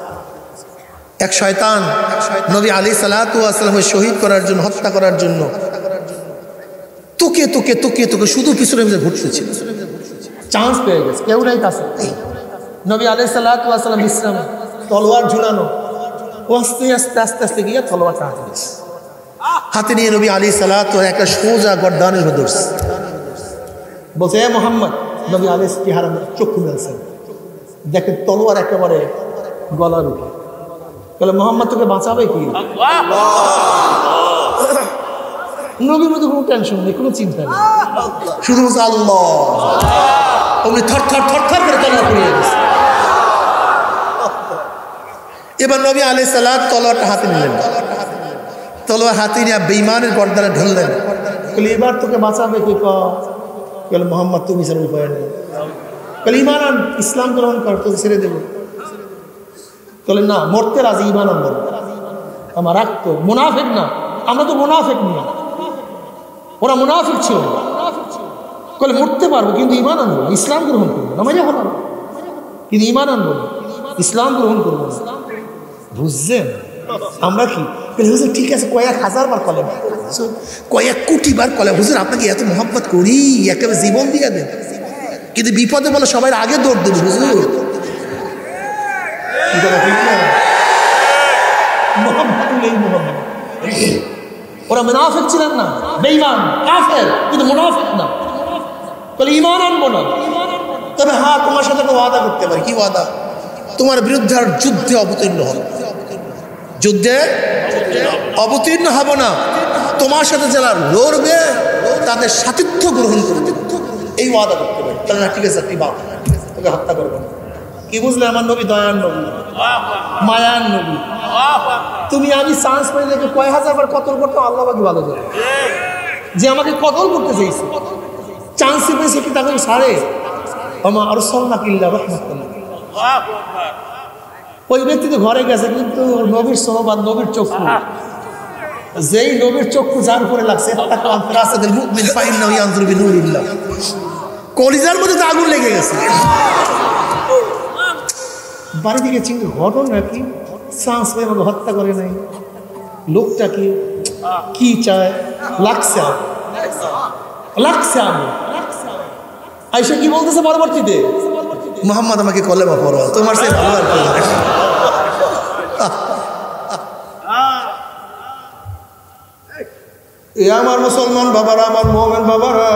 এক শয়তান নবী আলাইহিস সালাতু ওয়াস সালামের শহীদ করার জন্য, হত্যা করার জন্য তোকে তোকে তোকে তোকে শুধু পিছনে পিছনে ঘুরতেছিল। চান্স পেয়ে গেছে, কেউ নাই কাছে। নবী আলাইহিস সালাতু ওয়াস সালাম বিশ্রাম, তলোয়ার ঝুলানো, আস্তে আস্তে আস্তে আস্তে গিয়ে তলোয়ারটা হাতে নিয়েছে। হাতে নিয়ে নবী আলাইহিস সালাতু একটা সোজা গর্দানের মধ্যে ধরছে, বলছে এ মুহাম্মদ। নবী আলাইহিস চেহারা চক্ষু মেলছেন, দেখেন তলোয়ার একেবারে গলার উপর। বলে মোহাম্মদ তোকে বাঁচাবে কি? নবীর মধ্যে কোনো টেনশন নেই, কোনো চিন্তা নেই, শুধু বলছে আল্লাহ। অমনি থর থর থর থর করে তলোয়ার পড়িয়ে গেছে। এবার নবী আলাইহিস সালাত তলোয়ারটা হাতে নিলেন, তলোয়ার হাতে নিয়ে বেঈমানের গর্দানে ঢললেন। বলে এবার তোকে বাঁচাবে কে? বলে মোহাম্মদ তুমি ছাড়া উপায় নেই। বলে ঈমান আন, ইসলাম গ্রহণ কর, তোকে ছেড়ে দেবো। বলে না, মরতে রাজি, ঈমান আনবেন। আমার রাখতো মুনাফিক না, আমরা তো মুনাফিক না, ওরা মুনাফিক ছিল। বলে মরতে পারবো কিন্তু ঈমান আনবো, ইসলাম গ্রহণ করবো, নামাজে হলো কিন্তু ঈমান আনবো, ইসলাম গ্রহণ করবো। বুঝছেন আমরা কি? হুজুর ঠিক আছে, কয়েক হাজার বার কলেম, কয়েক কোটি বার কলেম, হুজুর আপনাকে এত মোহাব্বত করি, একেবারে জীবন দিয়ে দেন, কিন্তু বিপদে বলে সবাই আগে দৌড় দেবে হুজুর। ওরা মুনাফিক ছিলেন না, বেঈমান কাফের, কিন্তু মুনাফিক না। বলে ঈমান আনবো না, তবে হ্যাঁ তোমার সাথে একটা ওয়াদা করতে পারি। কি ওয়াদা? তোমার বিরুদ্ধে আর যুদ্ধে অবতীর্ণ হব, যুদ্ধে অবতীর্ণ হব না, তোমার সাথে যারা লড়বে তাদের সাথিত্ব গ্রহণ করবে, এই ওয়াদা করতে পারি। তাহলে না, ঠিক আছে, তুই বাপ, তোকে হত্যা করবে না। কি বুঝলে? আমার নবী দয়ার নবী, মায়ার নবী। তুমি আমি চান্স পাই দেখে কয় হাজার বার কতল করতে, আল্লাহ বাকি ভালো করে যে আমাকে কতল করতে চাইছে, চান্স পেয়েছে কি তাকে সারে আমার আরো সল্লা কিল্লা রহমতুল্লাহ। ওই ব্যক্তি তো ঘরে গেছে, কিন্তু নবীর সোহবাদ, নবীর চক্ষু, যেই নবীর চক্ষু যার উপরে লাগছে, কলিজার মধ্যে তো আগুন লেগে গেছে। বাড়ি থেকে চিন্তা, ঘটনা কি? চান্স পেয়ে আমাকে হত্যা করে নাই, লোকটা কি চায়? লাগছে লাগছে আগুন। আইসা কি বলতেছে পরবর্তীতে? মোহাম্মদ আমাকে কলেমা পড়ো, তোমার সে ভালো আর আমার মুসলমান বাবারা, আমার মোমেন বাবারা,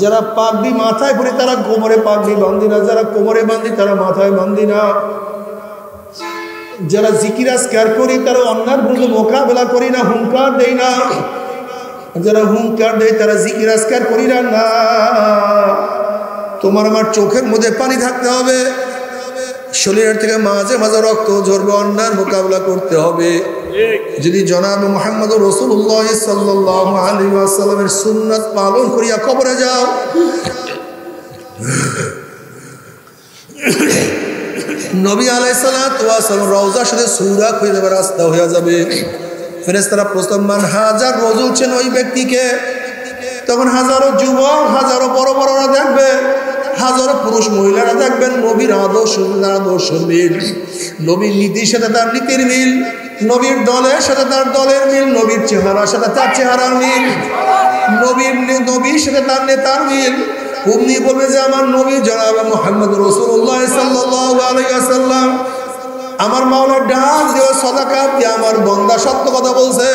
যারা পাগড়ি মাথায় পরে তারা কোমরে পাগড়ি বাঁধি না, যারা কোমরে বাঁধি তারা মাথায় বাঁধি না, যারা জিকির আজকার করি তারা অন্যার বিরুদ্ধে মোকাবেলা করি না, হুঙ্কার দেই না, যারা হুঙ্কার দেয় তারা জিকির আজকার করি না। না, তোমার আমার চোখের মধ্যে পানি থাকতে হবে, শরীরের থেকে মাঝে মাঝে রক্ত ঝরবে, অন্যার মোকাবেলা করতে হবে। যদি জনাব মুহাম্মদ রাসূলুল্লাহ সাল্লাল্লাহু আলাইহি ওয়াসাল্লামের সুন্নাত পালন করিয়া কবরে যাও, নবী আলাইহিস সালাতু ওয়াস সালাম রওজার সাথে সূরা খুঁজে দেবার রাস্তা হয়ে যাবে। ফেরেশতারা প্রথম মান হাজার রজুল চেন ওই ব্যক্তিকে, তখন হাজারো যুবক, হাজারো বড় বড়রা দেখবে, হাজারো পুরুষ মহিলারা দেখবেন নবীর আদর্শ মিল, নবীর নীতির সাথে তার নীতির মিল, নবীর দলের সাথে তার দলের মিল, নবীর চেহারার সাথে তার চেহারার মিল, নবীর সাথে তার নেতার মিল। অমনি বলবে যে আমার নবী জনাব মুহাম্মদ রাসূলুল্লাহ সাল্লাল্লাহু আলাইহি ওয়াসাল্লাম আমার মাওলার ডাক দিয়ে সাদাকা দিয়ে আমার বান্দা সত্য কথা বলছে।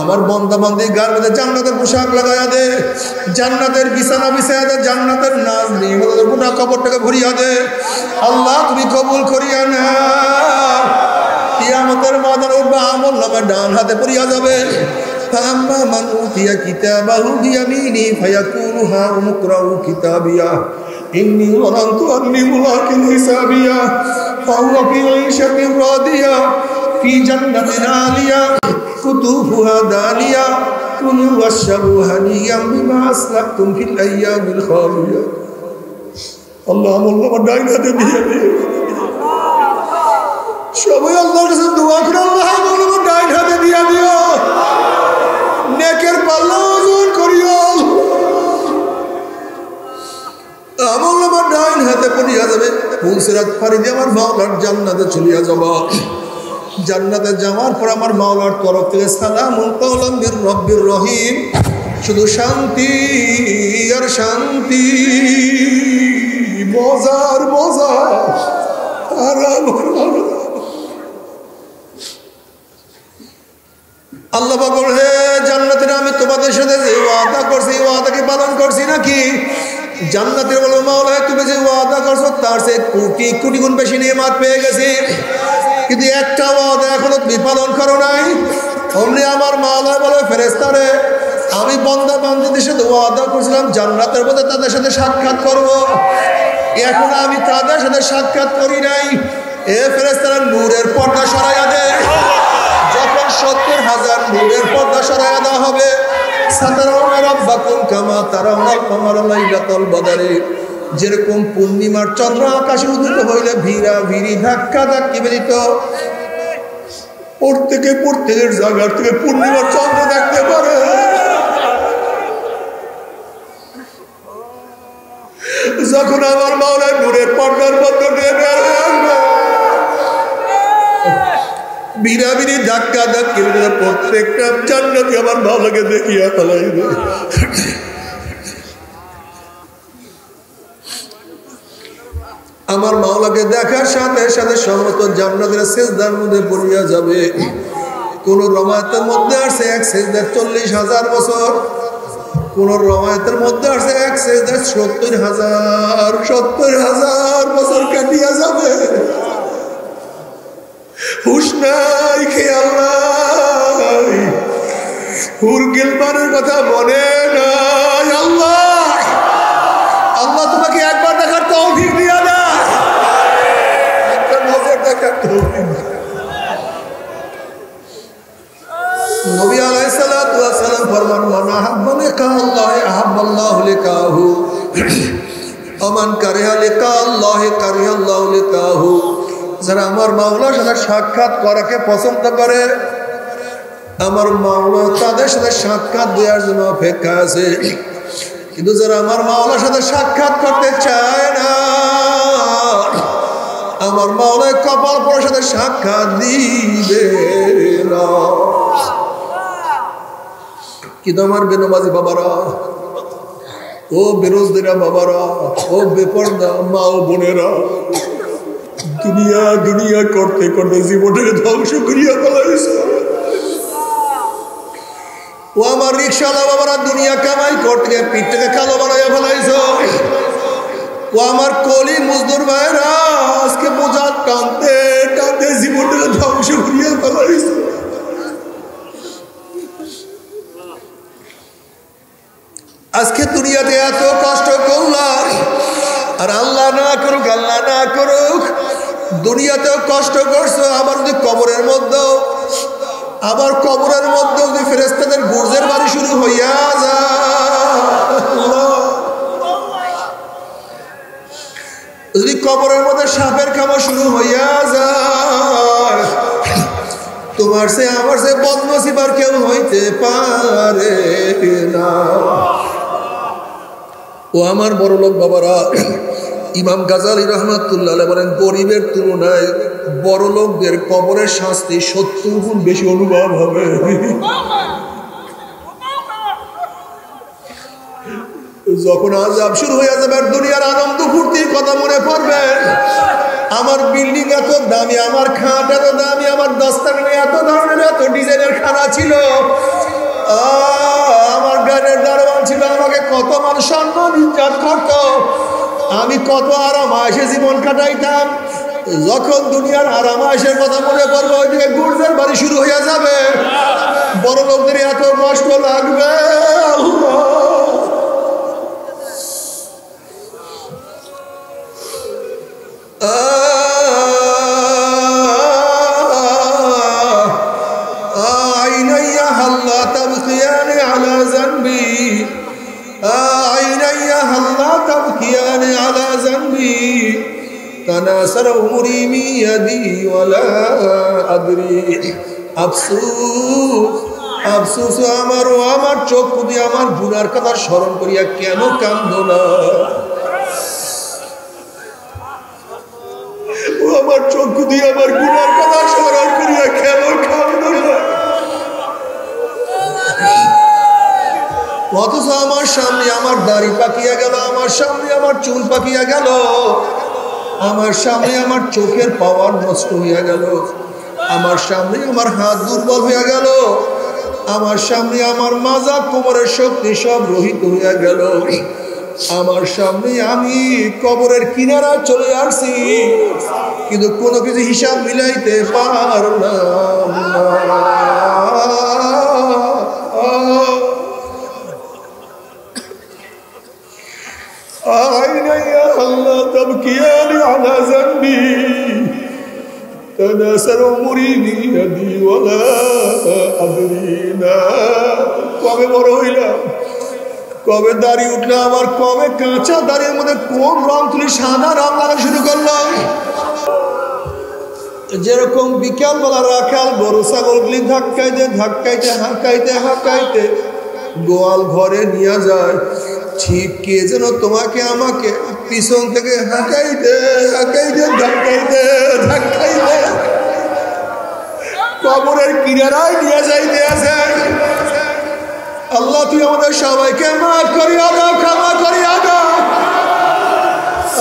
আমার বান্দা বান্দি গার মধ্যে জান্নাতের পোশাক লাগাইয়া দে, জান্নাতের বিছানা বিছাইয়া দে, জান্নাতের নাজ নিয়ে গুনাহ কবরটাকে ভরিয়া দে। আল্লাহ তুমি কবুল করিয়া না। কিয়ামতের ময়দানে উঠবে, আমল নামা ডান হাতে পড়িয়া যাবে। ফাআম্মা মান উতিয়া কিতাবাহু বিয়ামিনি ফায়াকুলু হা উমকরাউ কিতাবিয়া ইন্নী যানানতু আন্নী মুলাকিন হিসাবিয়া ফাহুয়া ফি ঈশাতিন রাদিয়া ফি জান্নাতিন আলিয়া কুতুফুহা দানিয়া কুলু ওয়াশরাবু হানিয়াম বিমা আসলাফতুম ফিল আইয়ামিল খালিয়া। আল্লাহ মোল্লা ডাইন হাতে দিয়ে দিয়ে সবাই আল্লাহর কাছে দোয়া করে, আল্লাহ মোল্লা ডাইন হাতে দিয়ে দিও, নেকের পাল্লা ওজন করিও। আমল নামা ডাইন হাতে পড়িয়া যাবে, পুলসিরাত পাড়ি দিয়ে আমার মাওলার জান্নাতে চলিয়া যাব। জান্নাতে যাওয়ার পর আমার মাওলার তরফ থেকে সালামুন কাওলাম মির রব্বির রহিম, শুধু শান্তি আর শান্তি, মজার মজা। আর আল্লাহ বলেন, হে জান্নাতীরা, আমি তোমাদের সাথে যে ওয়াদা করছি ওয়াদাকে পালন করছি নাকি? জান্নাতীরা বলো, মাওলা তুমি যে ওয়াদা করছো তার চেয়ে কোটি কোটি গুণ বেশি নিয়ামত পেয়ে গেছি, কিন্তু একটা ওয়াদা এখনো তুমি পালন করো নাই। অমনি আমার মাওলা বলে, ফেরেশতারে, আমি বান্দা বান্দীদের সাথে ওয়াদা করছিলাম জান্নাতের মধ্যে তাদের সাথে সাক্ষাৎ করব, এখন আমি তাদের সাথে সাক্ষাৎ করি নাই। এ ফেরেশতারা, নূরের পর্দা সরাইয়া দে। যখন 70,000 নূরের পর্দা সরাইয়া দেওয়া হবে, সাতারাউনা রাব্বাকুম কামা তারাউনাল কামারা লাইলাতুল বদরে, যেরকম পূর্ণিমার চন্দ্র আকাশে উদিত হইলে ভিড়া ভিড়ি ধাক্কা ধাক্কি বেরিত, প্রত্যেকের জায়গার থেকে পূর্ণিমার চন্দ্র দেখতে পারে। যখন আমার মাওলা নূরের পর্দার মধ্যে নেমে আসবে, বিরাবিরি ধাক্কা ধাক্কি প্রত্যেকটা জান্নাতি আমার মাওলাকে দেখিয়া ফেলাইবে। আমার মাওলাকে দেখার সাথে সাথে সমস্ত জান্নাতের সিজদার মধ্যে পড়িয়া যাবে। কোন রওয়ায়াতের মধ্যে আছে এক সিজদা 40,000 বছর, কোন রওয়ায়াতের মধ্যে আছে এক সিজদা 70,000 বছর কাটিয়া যাবে। হুশ নাই, খেয়াল নাই, হুর গিলমানের কথা মনে নাই। আল্লাহ আল্লাহ তোমাকে একবার দেখার তৌফিক দিয়া না, একটা নজর দেখার তৌফিক। নবী আলাইহিস সালাতু ওয়াস সালাম ফরমান, মান আহাব্বা লিকা আল্লাহ আহাব্বাল্লাহু লিকাহু, ওমান কারিহা লিকা আল্লাহ কারিহাল্লাহু লিকাহু। যারা আমার মাওলার সাথে সাক্ষাৎ করাকে পছন্দ করে, আমার মাওলা তাদের সাথে সাক্ষাৎ দেওয়ার জন্য অপেক্ষা আছে। কিন্তু যারা আমার মাওলার সাথে সাক্ষাৎ করতে চায় না, আমার মাওলার কপাল পরার সাথে সাক্ষাৎ দিবে না। কিন্তু আমার বেনমাজি বাবারা, ও বেরোজদেরা বাবারা, ও বেপরদা মা ও বোনেরা, দুনিয়া দুনিয়া করতে করতে জীবনটাকে ধ্বংস করিয়া ফেলাইছে। ও আমার রিক্সাওয়ালা বাবারা, দুনিয়া কামাই করতে পিঠটাকে কালো বানাইয়া ফেলাইছো। ও আমার কলি মজদুর ভাইরা, আজকে বোঝা টানতে টানতে জীবনটাকে ধ্বংস করিয়া ফেলাইছো। আজকে দুনিয়াতে এত কষ্ট করলাম, আর আল্লাহ না করুক, আল্লাহ না করুক, দুনিয়াতেও কষ্ট করছো, আবার যদি কবরের মধ্যেও যদি ফেরেশতাদের গুর্জের বাড়ি শুরু হইয়া যায়, যদি কবরের মধ্যে সাপের খামা শুরু হইয়া যায়, তোমার সে আমার সে বদনসিব আর কেউ হইতে পারে না। ও আমার বড় লোক বাবারা, ইমাম গাজালি রহমাতুল্লাহ বলেন, গরিবের তুলনায় বড় লোকদের কবরের শাস্তি 70 গুণ বেশি অনুভব হবে। যখন আযাব শুরু হয়ে যাবে, দুনিয়ার আনন্দ ফুর্তির কথা মনে পড়বে। আমার বিল্ডিং এত দামি, আমার খাট এত দামি, আমার দস্তানে এত ধরনের এত ডিজাইনের খানা ছিল, আমার গাড়ির দারোয়ান ছিল, আমাকে কত মানুষ সম্মান ইজ্জত করত, আমি কত আরাম আয়েশে জীবন কাটাইতাম। যখন দুনিয়ার আরাম আয়েশের কথা মনে পড়বে, ওইদিকে গুর্জের বাড়ি শুরু হয়ে যাবে, বড় লোকদের এত কষ্ট লাগবে। عيني هل تبكيان على ذنبي عيني هل تبكيان على ذنبي تناثر عمري من يدي ولا أدري أفسوس أفسوس আমার ও আমার চোখ দিয়ে আমার গুনার কথা স্মরণ করিয়া কেন কান্দো না ও আমার চোখ দিয়ে আমার গুনার কথা স্মরণ করিয়া কেন কান্দো না অথচ আমার সামনে আমার দাড়ি পাকিয়া গেল আমার সামনে আমার চুল পাকিয়া গেল আমার সামনে আমার চোখের পাওয়ার নষ্ট হইয়া গেল আমার সামনে আমার হাত দুর্বল হইয়া গেল আমার সামনে আমার মাজা কোমরের শক্তি সব রহিত হইয়া গেল আমার সামনে আমি কবরের কিনারা চলে আসছি কিন্তু কোনো কিছু হিসাব মিলাইতে পারলাম না عيني الله تبكيان على ذنبي تناثر عمري بيدي ولا أدري কবে বড় হইলাম কবে দাড়ি উঠলো আবার কবে কাঁচা দাড়ির মধ্যে কোন রং তুলি সাদা রং লাগা শুরু করলাম যেরকম বিকালবেলা রাখাল গরু ছাগলগুলি ধাক্কাইতে ধাক্কাইতে হাঁকাইতে হাঁকাইতে গোয়াল ঘরে নিয়ে যায় ঠিক কে যেন তোমাকে আমাকে পিছন থেকে হাঁকাইতে হাঁকাইতে ধাক্কাইতে ধাক্কাইতে কবরের কিনারায় নিয়ে যাইতে আছে আল্লাহ তুই আমাদের সবাইকে মাফ করিয়া দাও ক্ষমা করিয়া দাও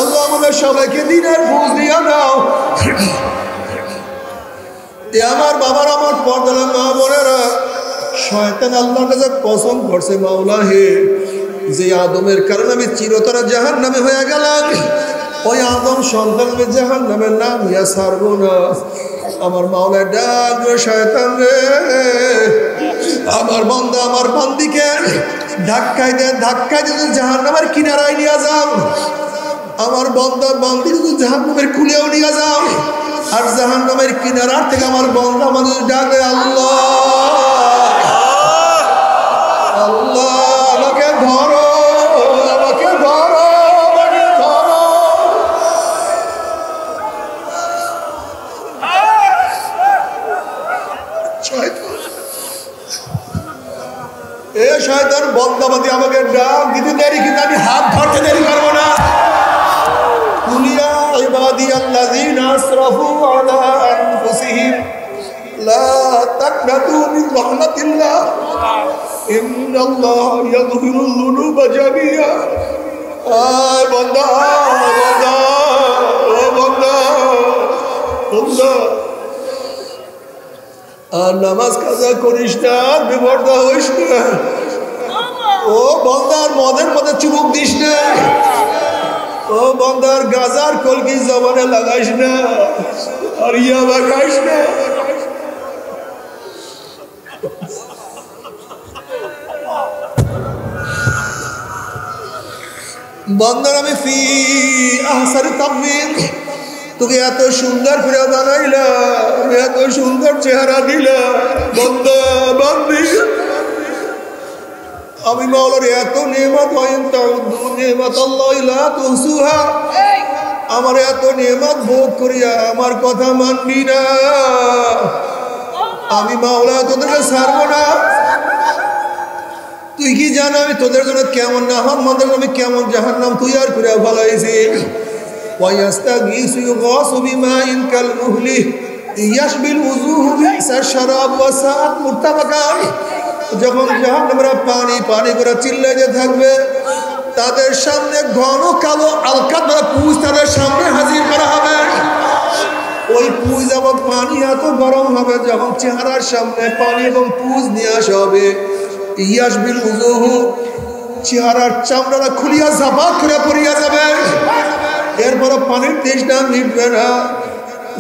আল্লাহ আমাদের সবাইকে দিনের বুঝ দিয়া দাও আমার বাবার আমার পর্দার মা বোনেরা শয়তান আল্লাহর কাছে কসম করছে মাওলা হে যে আদমের কারণে আমি চিরতরে জাহান্নামে হয়ে গেলাম ওই আদম সন্তান আমি জাহান্নামের নাম ইয়া ছাড়বো না আমার মাওলা ডাক শয়তান রে আমার বান্দা আমার বান্দিকে ধাক্কাইতে ধাক্কাইতে জাহান্নামের কিনারায় নিয়ে যাও আমার বান্দা বান্দিকে জাহান্নামের খুলেও নিয়ে যাও আর জাহান্নামের কিনারার থেকে আমার বান্দা মানুষ ডাকে আল্লাহ আল্লাহ আমাকে ধরো আমাকে ধরো আমাকে ধরো এ শয়তান বন্দাবাদী আমাকে ডাক দিতে দেরি কিন্তু আমি হাত ধরতে দেরি করবো না কুলিয়া ইবাদিয়াল্লাযীনা আসরাফু আলা আনফুসিহিম লা তাকনাতু মিন রাহমাতিল্লাহ ইন্নাল্লাহা ইয়াগফিরুয যুনুবা জামিআ আয় বান্দা বান্দা ও বান্দা বান্দা আর নামাজ কাজা করিস না বিপর্দা হইস না ও বান্দার মদের মধ্যে চুমুক দিস না ও বান্দার গাজার কলকি জবানে লাগাইস না আর ইয়াবা খাইস না বান্দার আমি ফি আহসানি তাকবীর তোকে এত সুন্দর করে বানাইলাম এত সুন্দর চেহারা দিলাম বান্দা বান্দি আমি মাওলার এত নেমত ওয়াইন তাউদ্দু নিমাতাল্লাহি লা তুহসুহা আমার এত নেমত ভোগ করিয়া আমার কথা মানবি না আমি মাওলা তোদেরকে ছাড়বো না তুই কি জানো আমি তোদের জন্য কেমন নাহমাদের আমি কেমন জাহান্নাম তৈয়ার করে ফেলাইছি ويستغيث يغاث بماء كالمهل يشبه الوجوه بئس الشراب وساءت مرتفقا যখন জাহান্নামীরা পানি পানি করে চিল্লাইতে থাকবে তাদের সামনে ঘন কালো আলকাতরা পুঁজ তাদের সামনে হাজির করা হবে ওই পুঁজ এবং পানি এত গরম হবে যখন চেহারার সামনে পানি এবং পুঁজ নিয়ে আসা হবে ইয়াশবিল উজুহু চেহারার চামড়া খুলিয়া জাবাত করে পড়িয়া যাবে এরপর পানির তেষ্টা মিটবে না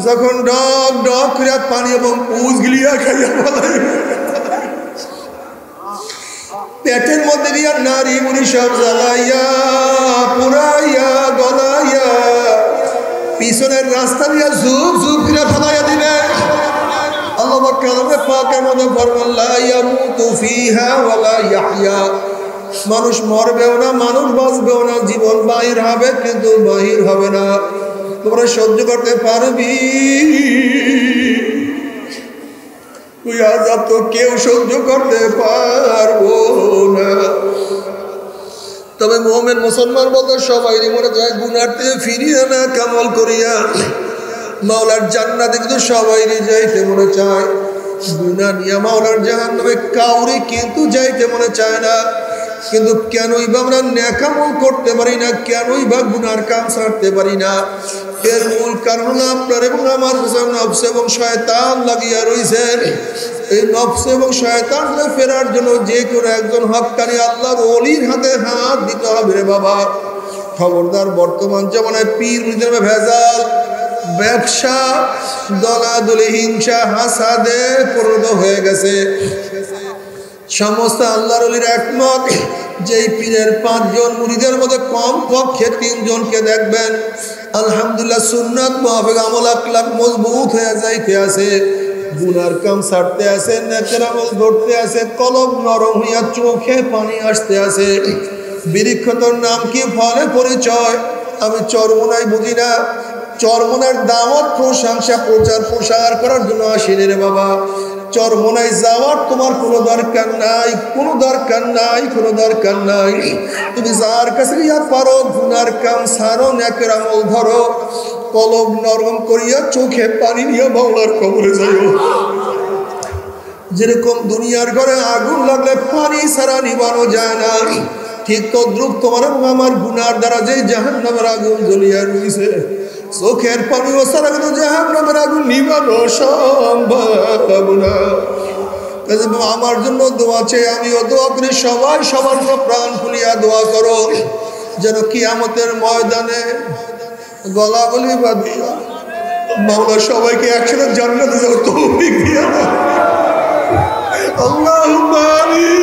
যখন ডক ডক করে পানি এবং পুঁজ গিলিয়া খাইয়া বলে পেটের মধ্যে গিয়া নারী মুড়ি সব জ্বালাইয়া পুরাইয়া গলাইয়া পিছনের রাস্তা দিয়ে ঝুপ ঝুপ করে ফলাইয়া দিবে। আল্লাহ পাক কালামে পাকের মধ্যে ফরমান লা ইয়ামুতু ফিহা ওয়া লা ইয়াহইয়া, মানুষ মরবেও না, মানুষ বাঁচবেও না, জীবন বাহির হবে কিন্তু বাহির হবে না। তোমরা সহ্য করতে পারবি? তুই আযাব তো কেউ সহ্য করতে পারবো না। তবে মুমিন মুসলমান বলতে সবাই মনে চায় গুনার থেকে ফিরিয়ে না কামাল করিয়া মাওলার জান্নাতে, কিন্তু সবাই যাইতে মনে চায়। গুনাহ নিয়ে মাওলার জাহান্নামে কাউরে কিন্তু যাইতে মনে চায় না। কিন্তু কেনই বা আমরা নেক আমল করতে পারি না, কেনই বা গুনার কাম ছাড়তে পারি না? এর মূল কারণ আপনার এবং আমার নফস এবং শয়তান লাগিয়া রয়েছে। এই নফস এবং শয়তান ফেরার জন্য যে কোনো একজন হক্কানি আল্লাহর ওলির হাতে হাত দিতে হবে রে বাবা। খবরদার, বর্তমান জামানায় পীর মুরিদের ভেজাল, ব্যবসা, দলাদলি, হিংসা, হাসাদে পরিণত হয়ে গেছে। সমস্ত আল্লাহর ওলির একমত, যেই পীরের 5 জন মুরিদের মধ্যে কম পক্ষে 3 জনকে দেখবেন আলহামদুলিল্লাহ সুন্নাত মুআফিক আমল আকলাক মজবুত হয়ে যাইতে আছে, গুনার কাম ছাড়তে আছে, নেকের আমল ধরতে আছে, কলব নরম হইয়া চোখে পানি আসতে আছে। বিরিক্ষতর নাম কি, ফলে পরিচয়। আমি চরমোনাই বুঝি না, চরমোনার দাওয়াত প্রশংসা প্রচার প্রসার করার জন্য আসিনি রে বাবা। চরমোনাই যাওয়ার তোমার কোনো দরকার নাই, কোনো দরকার নাই, কোনো দরকার নাই। তুমি যার কাছে ইয়া পারো গুনার কাম ছাড়ো, নেকের আমল ধরো, কলব নরম করিয়া চোখে পানি নিয়ে মাওলার কবরে যাইও। যেরকম দুনিয়ার ঘরে আগুন লাগলে পানি ছাড়া নিবানো যায় না, ঠিক তদ্রুপ তোমার আমার গুনার দ্বারা যে জাহান্নামের আগুন জ্বলিয়া রয়েছে, চোখের পানি ও ছাড়া কিন্তু জাহান্নামের আগুন নিবানো সম্ভব না। আমার জন্য দোয়া চাই, আমিও দোয়া করি, সবাই সবার প্রাণ খুলিয়া দোয়া করো যেন কিয়ামতের ময়দানে গলাগলি বাঁধিয়া মাওলা সবাইকে একসাথে জান্নাতে যাওয়ার তৌফিক দিয়া। আল্লাহুম্মা আমিন।